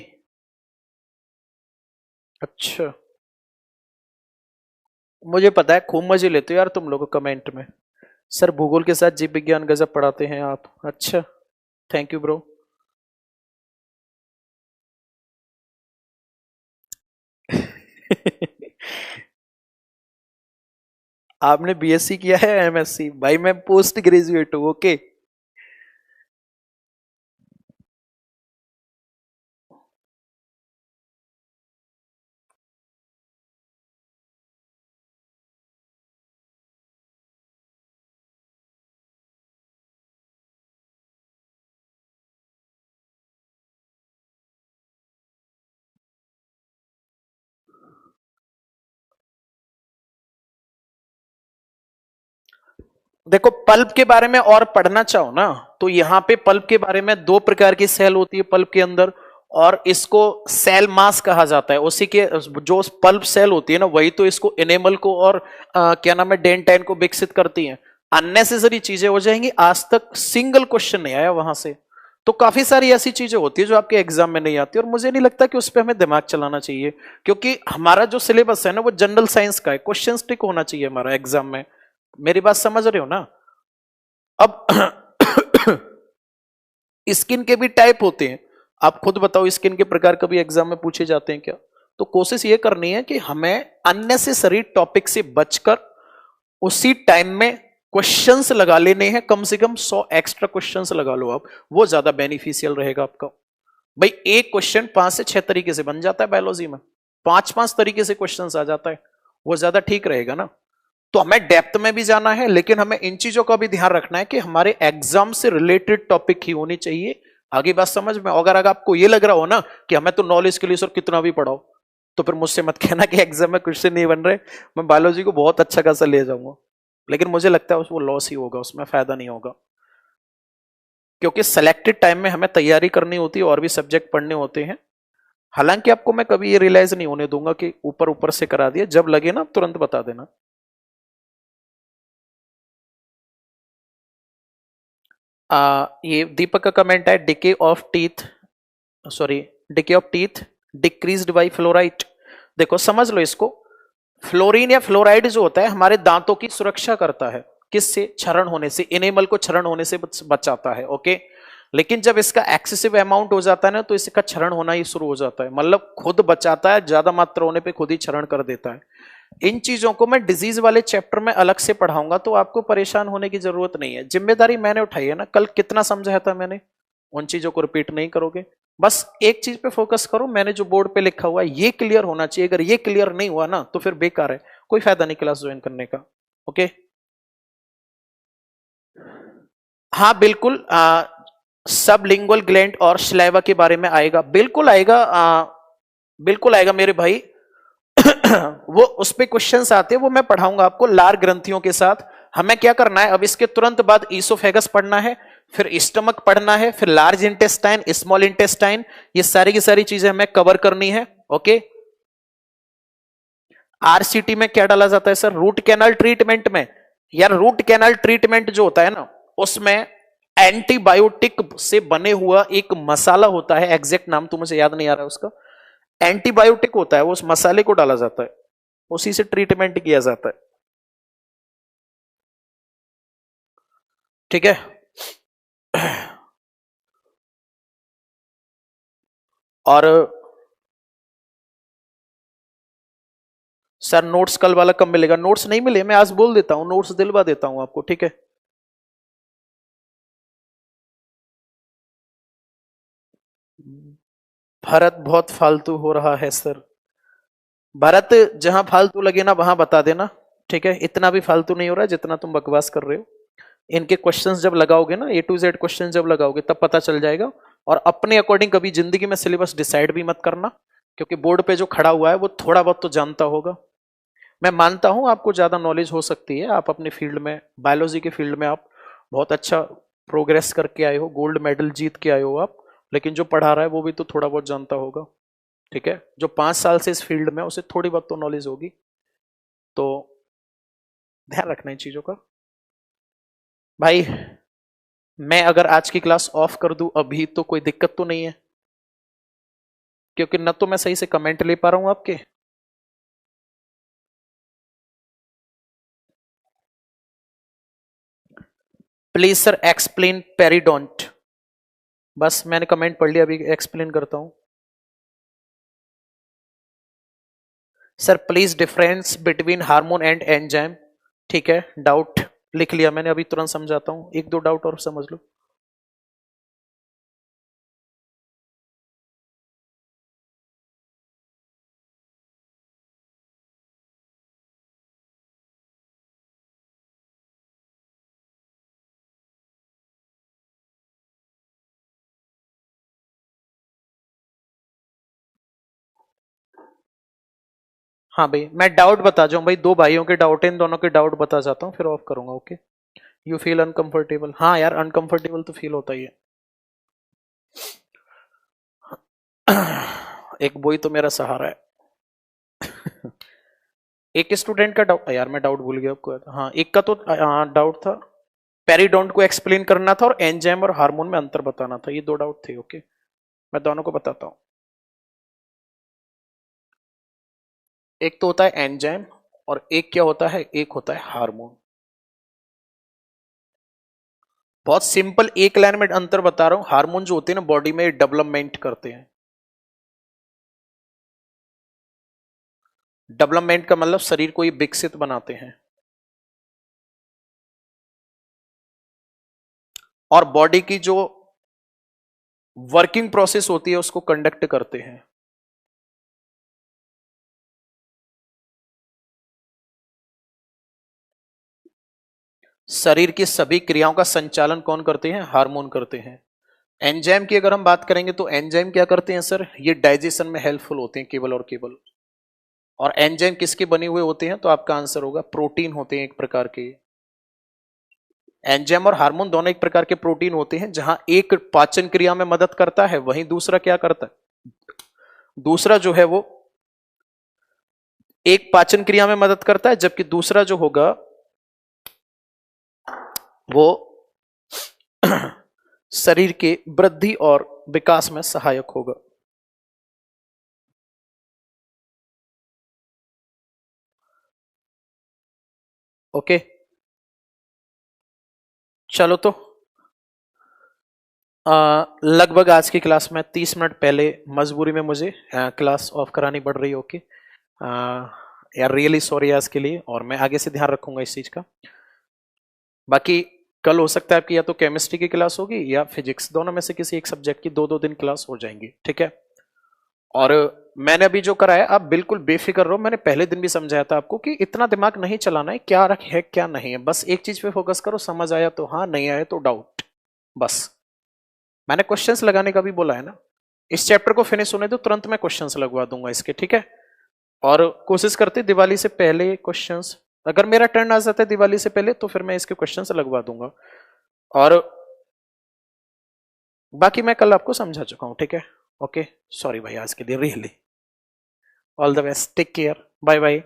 अच्छा, मुझे पता है, खूब मजे लेते हो यार तुम लोग कमेंट में। सर भूगोल के साथ जीव विज्ञान गजब पढ़ाते हैं आप, अच्छा, थैंक यू ब्रो। आपने बीएससी किया है एमएससी? भाई मैं पोस्ट ग्रेजुएट हूं। ओके, देखो पल्प के बारे में और पढ़ना चाहो ना, तो यहां पे पल्प के बारे में दो प्रकार की सेल होती है पल्प के अंदर, और इसको सेल मास कहा जाता है। उसी के जो पल्प सेल होती है ना, वही तो इसको एनेमल को और क्या नाम है डेंटाइन को विकसित करती है। अननेसेसरी चीजें हो जाएंगी। आज तक सिंगल क्वेश्चन नहीं आया वहां से। तो काफी सारी ऐसी चीजें होती है जो आपके एग्जाम में नहीं आती, और मुझे नहीं लगता कि उस पर हमें दिमाग चलाना चाहिए, क्योंकि हमारा जो सिलेबस है ना वो जनरल साइंस का है। क्वेश्चन स्टिक होना चाहिए हमारा एग्जाम में। मेरी बात समझ रहे हो ना? अब स्किन के भी टाइप होते हैं। आप खुद बताओ, स्किन के प्रकार कभी एग्जाम में पूछे जाते हैं क्या? तो कोशिश ये करनी है कि हमें अननेसेसरी टॉपिक से बचकर उसी टाइम में क्वेश्चंस लगा लेने हैं। कम से कम 100 एक्स्ट्रा क्वेश्चंस लगा लो आप, वो ज्यादा बेनिफिशियल रहेगा आपका। भाई एक क्वेश्चन 5 से 6 तरीके से बन जाता है बायोलॉजी में, 5-5 तरीके से क्वेश्चंस आ जाता है, वो ज्यादा ठीक रहेगा ना। तो हमें डेप्थ में भी जाना है, लेकिन हमें इन चीजों का भी ध्यान रखना है कि हमारे एग्जाम से रिलेटेड टॉपिक ही होनी चाहिए। आगे बात समझ में? अगर आपको ये लग रहा हो ना कि हमें तो नॉलेज के लिए सर कितना भी पढ़ाओ, तो फिर मुझसे मत कहना कि एग्जाम में क्वेश्चन नहीं बन रहे। मैं बायोलॉजी को बहुत अच्छा खासा ले जाऊंगा, लेकिन मुझे लगता है वो लॉस ही होगा, उसमें फायदा नहीं होगा। क्योंकि सिलेक्टेड टाइम में हमें तैयारी करनी होती है और भी सब्जेक्ट पढ़ने होते हैं। हालांकि आपको मैं कभी ये रियलाइज नहीं होने दूंगा कि ऊपर ऊपर से करा दिया, जब लगे ना तुरंत बता देना। ये दीपक का कमेंट है, decay of teeth, sorry, decay of teeth decreased bye fluoride. देखो समझ लो इसको, फ्लोरीन या फ्लोराइड जो होता है हमारे दांतों की सुरक्षा करता है। किससे? क्षरण होने से, इनेमल को क्षरण होने से बचाता है। ओके, लेकिन जब इसका एक्सेसिव अमाउंट हो जाता है ना, तो इसका क्षरण होना ही शुरू हो जाता है। मतलब खुद बचाता है, ज्यादा मात्रा होने पे खुद ही क्षरण कर देता है। इन चीजों को मैं डिजीज वाले चैप्टर में अलग से पढ़ाऊंगा, तो आपको परेशान होने की जरूरत नहीं है। जिम्मेदारी मैंने उठाई है ना, कल कितना समझाया था मैंने, उन चीजों को रिपीट नहीं करोगे। बस एक चीज पे फोकस करो, मैंने जो बोर्ड पे लिखा हुआ है ये क्लियर होना चाहिए। अगर ये क्लियर नहीं हुआ ना तो फिर बेकार है, कोई फायदा नहीं क्लास ज्वाइन करने का। ओके, हाँ बिल्कुल, सब लिंगुअल ग्लैंड और स्लाइवा के बारे में आएगा, बिल्कुल आएगा, बिल्कुल आएगा मेरे भाई। वो उस पे क्वेश्चंस आते हैं, वो मैं पढ़ाऊंगा आपको लार ग्रंथियों के साथ। हमें क्या करना है, अब इसके तुरंत बाद ईसोफेगस पढ़ना है, फिर स्टमक पढ़ना है, फिर लार्ज इंटेस्टाइन, स्मॉल इंटेस्टाइन, ये सारी की सारी चीजें हमें कवर करनी है। ओके, आरसीटी में क्या डाला जाता है सर? रूट कैनाल ट्रीटमेंट में। यार रूट कैनाल ट्रीटमेंट जो होता है ना, उसमें एंटीबायोटिक से बने हुआ एक मसाला होता है, एग्जैक्ट नाम तो मुझे याद नहीं आ रहा है उसका, एंटीबायोटिक होता है, वो उस मसाले को डाला जाता है, उसी से ट्रीटमेंट किया जाता है। ठीक है, और सर नोट्स कल वाला कब मिलेगा? नोट्स नहीं मिले, मैं आज बोल देता हूं, नोट्स दिलवा देता हूं आपको। ठीक है, भारत बहुत फालतू हो रहा है सर। भारत जहां फालतू लगे ना वहां बता देना। ठीक है, इतना भी फालतू नहीं हो रहा है जितना तुम बकवास कर रहे हो। इनके क्वेश्चंस जब लगाओगे ना, A to Z क्वेश्चन जब लगाओगे तब पता चल जाएगा। और अपने अकॉर्डिंग कभी जिंदगी में सिलेबस डिसाइड भी मत करना, क्योंकि बोर्ड पे जो खड़ा हुआ है वो थोड़ा बहुत तो जानता होगा। मैं मानता हूं आपको ज्यादा नॉलेज हो सकती है, आप अपने फील्ड में, बायोलॉजी के फील्ड में आप बहुत अच्छा प्रोग्रेस करके आए हो, गोल्ड मेडल जीत के आए हो आप, लेकिन जो पढ़ा रहा है वो भी तो थोड़ा बहुत जानता होगा। ठीक है, जो 5 साल से इस फील्ड में, उसे थोड़ी बहुत तो नॉलेज होगी। तो ध्यान रखना इन चीजों का भाई। मैं अगर आज की क्लास ऑफ कर दूं अभी तो कोई दिक्कत तो नहीं है? क्योंकि न तो मैं सही से कमेंट ले पा रहा हूं आपके। Please sir explain periodont. बस मैंने कमेंट पढ़ लिया, अभी एक्सप्लेन करता हूं। Sir please difference between hormone and enzyme. ठीक है, डाउट लिख लिया मैंने, अभी तुरंत समझाता हूं, एक दो डाउट और समझ लो। हाँ भाई, मैं डाउट बता जाऊं भाई, दो भाइयों के डाउट है, इन दोनों के डाउट बता जाता हूं, फिर ऑफ करूंगा। Okay, you feel uncomfortable? हाँ यार, अनकंफर्टेबल तो फील होता ही है। एक बोई तो मेरा सहारा है। एक स्टूडेंट का डाउट, यार मैं डाउट भूल गया आपको। हाँ, एक का तो डाउट था, पेरिडोंट को एक्सप्लेन करना था और एंजाइम और हार्मोन में अंतर बताना था। ये दो डाउट थे। ओके, मैं दोनों को बताता हूं। एक तो होता है एंजाइम और एक क्या होता है, एक होता है हार्मोन। बहुत सिंपल एक लाइन में अंतर बता रहा हूं। हार्मोन जो होते हैं ना बॉडी में डेवलपमेंट करते हैं। डेवलपमेंट का मतलब शरीर को ये विकसित बनाते हैं, और बॉडी की जो वर्किंग प्रोसेस होती है उसको कंडक्ट करते हैं। शरीर की सभी क्रियाओं का संचालन कौन करते हैं, हार्मोन करते हैं। एंजाइम की अगर हम बात करेंगे तो एंजाइम क्या करते हैं सर, ये डाइजेशन में हेल्पफुल होते हैं केवल और केवल। और एंजाइम किसके बने हुए होते हैं, तो आपका आंसर होगा प्रोटीन होते हैं एक प्रकार के। एंजाइम और हार्मोन दोनों एक प्रकार के प्रोटीन होते हैं, जहां एक पाचन क्रिया में मदद करता है, वहीं दूसरा क्या करता है, दूसरा जो है वो एक पाचन क्रिया में मदद करता है, जबकि दूसरा जो होगा वो शरीर के वृद्धि और विकास में सहायक होगा। ओके, चलो तो लगभग आज की क्लास में 30 मिनट पहले मजबूरी में मुझे क्लास ऑफ करानी पड़ रही है। ओके, यार रियली सॉरी आज के लिए, और मैं आगे से ध्यान रखूंगा इस चीज का। बाकी कल हो सकता है आपकी या तो केमिस्ट्री की क्लास होगी या फिजिक्स, दोनों में से किसी एक सब्जेक्ट की 2-2 दिन क्लास हो जाएंगी, ठीक है। और मैंने अभी जो कराया आप बिल्कुल बेफिक्र रहो। मैंने पहले दिन भी समझाया था आपको कि इतना दिमाग नहीं चलाना है, क्या रख है क्या नहीं है, बस एक चीज पे फोकस करो। समझ आया तो हाँ, नहीं आया तो डाउट, बस। मैंने क्वेश्चंस लगाने का भी बोला है ना। इस चैप्टर को फिनिश होने दो, तुरंत मैं क्वेश्चंस लगवा दूंगा इसके, ठीक है। और कोशिश करते दिवाली से पहले क्वेश्चंस, अगर मेरा टर्न आ जाता है दिवाली से पहले तो फिर मैं इसके क्वेश्चंस लगवा दूंगा। और बाकी मैं कल आपको समझा चुका हूं, ठीक है। ओके, सॉरी भाई आज के लिए, really all the best, take care, bye bye.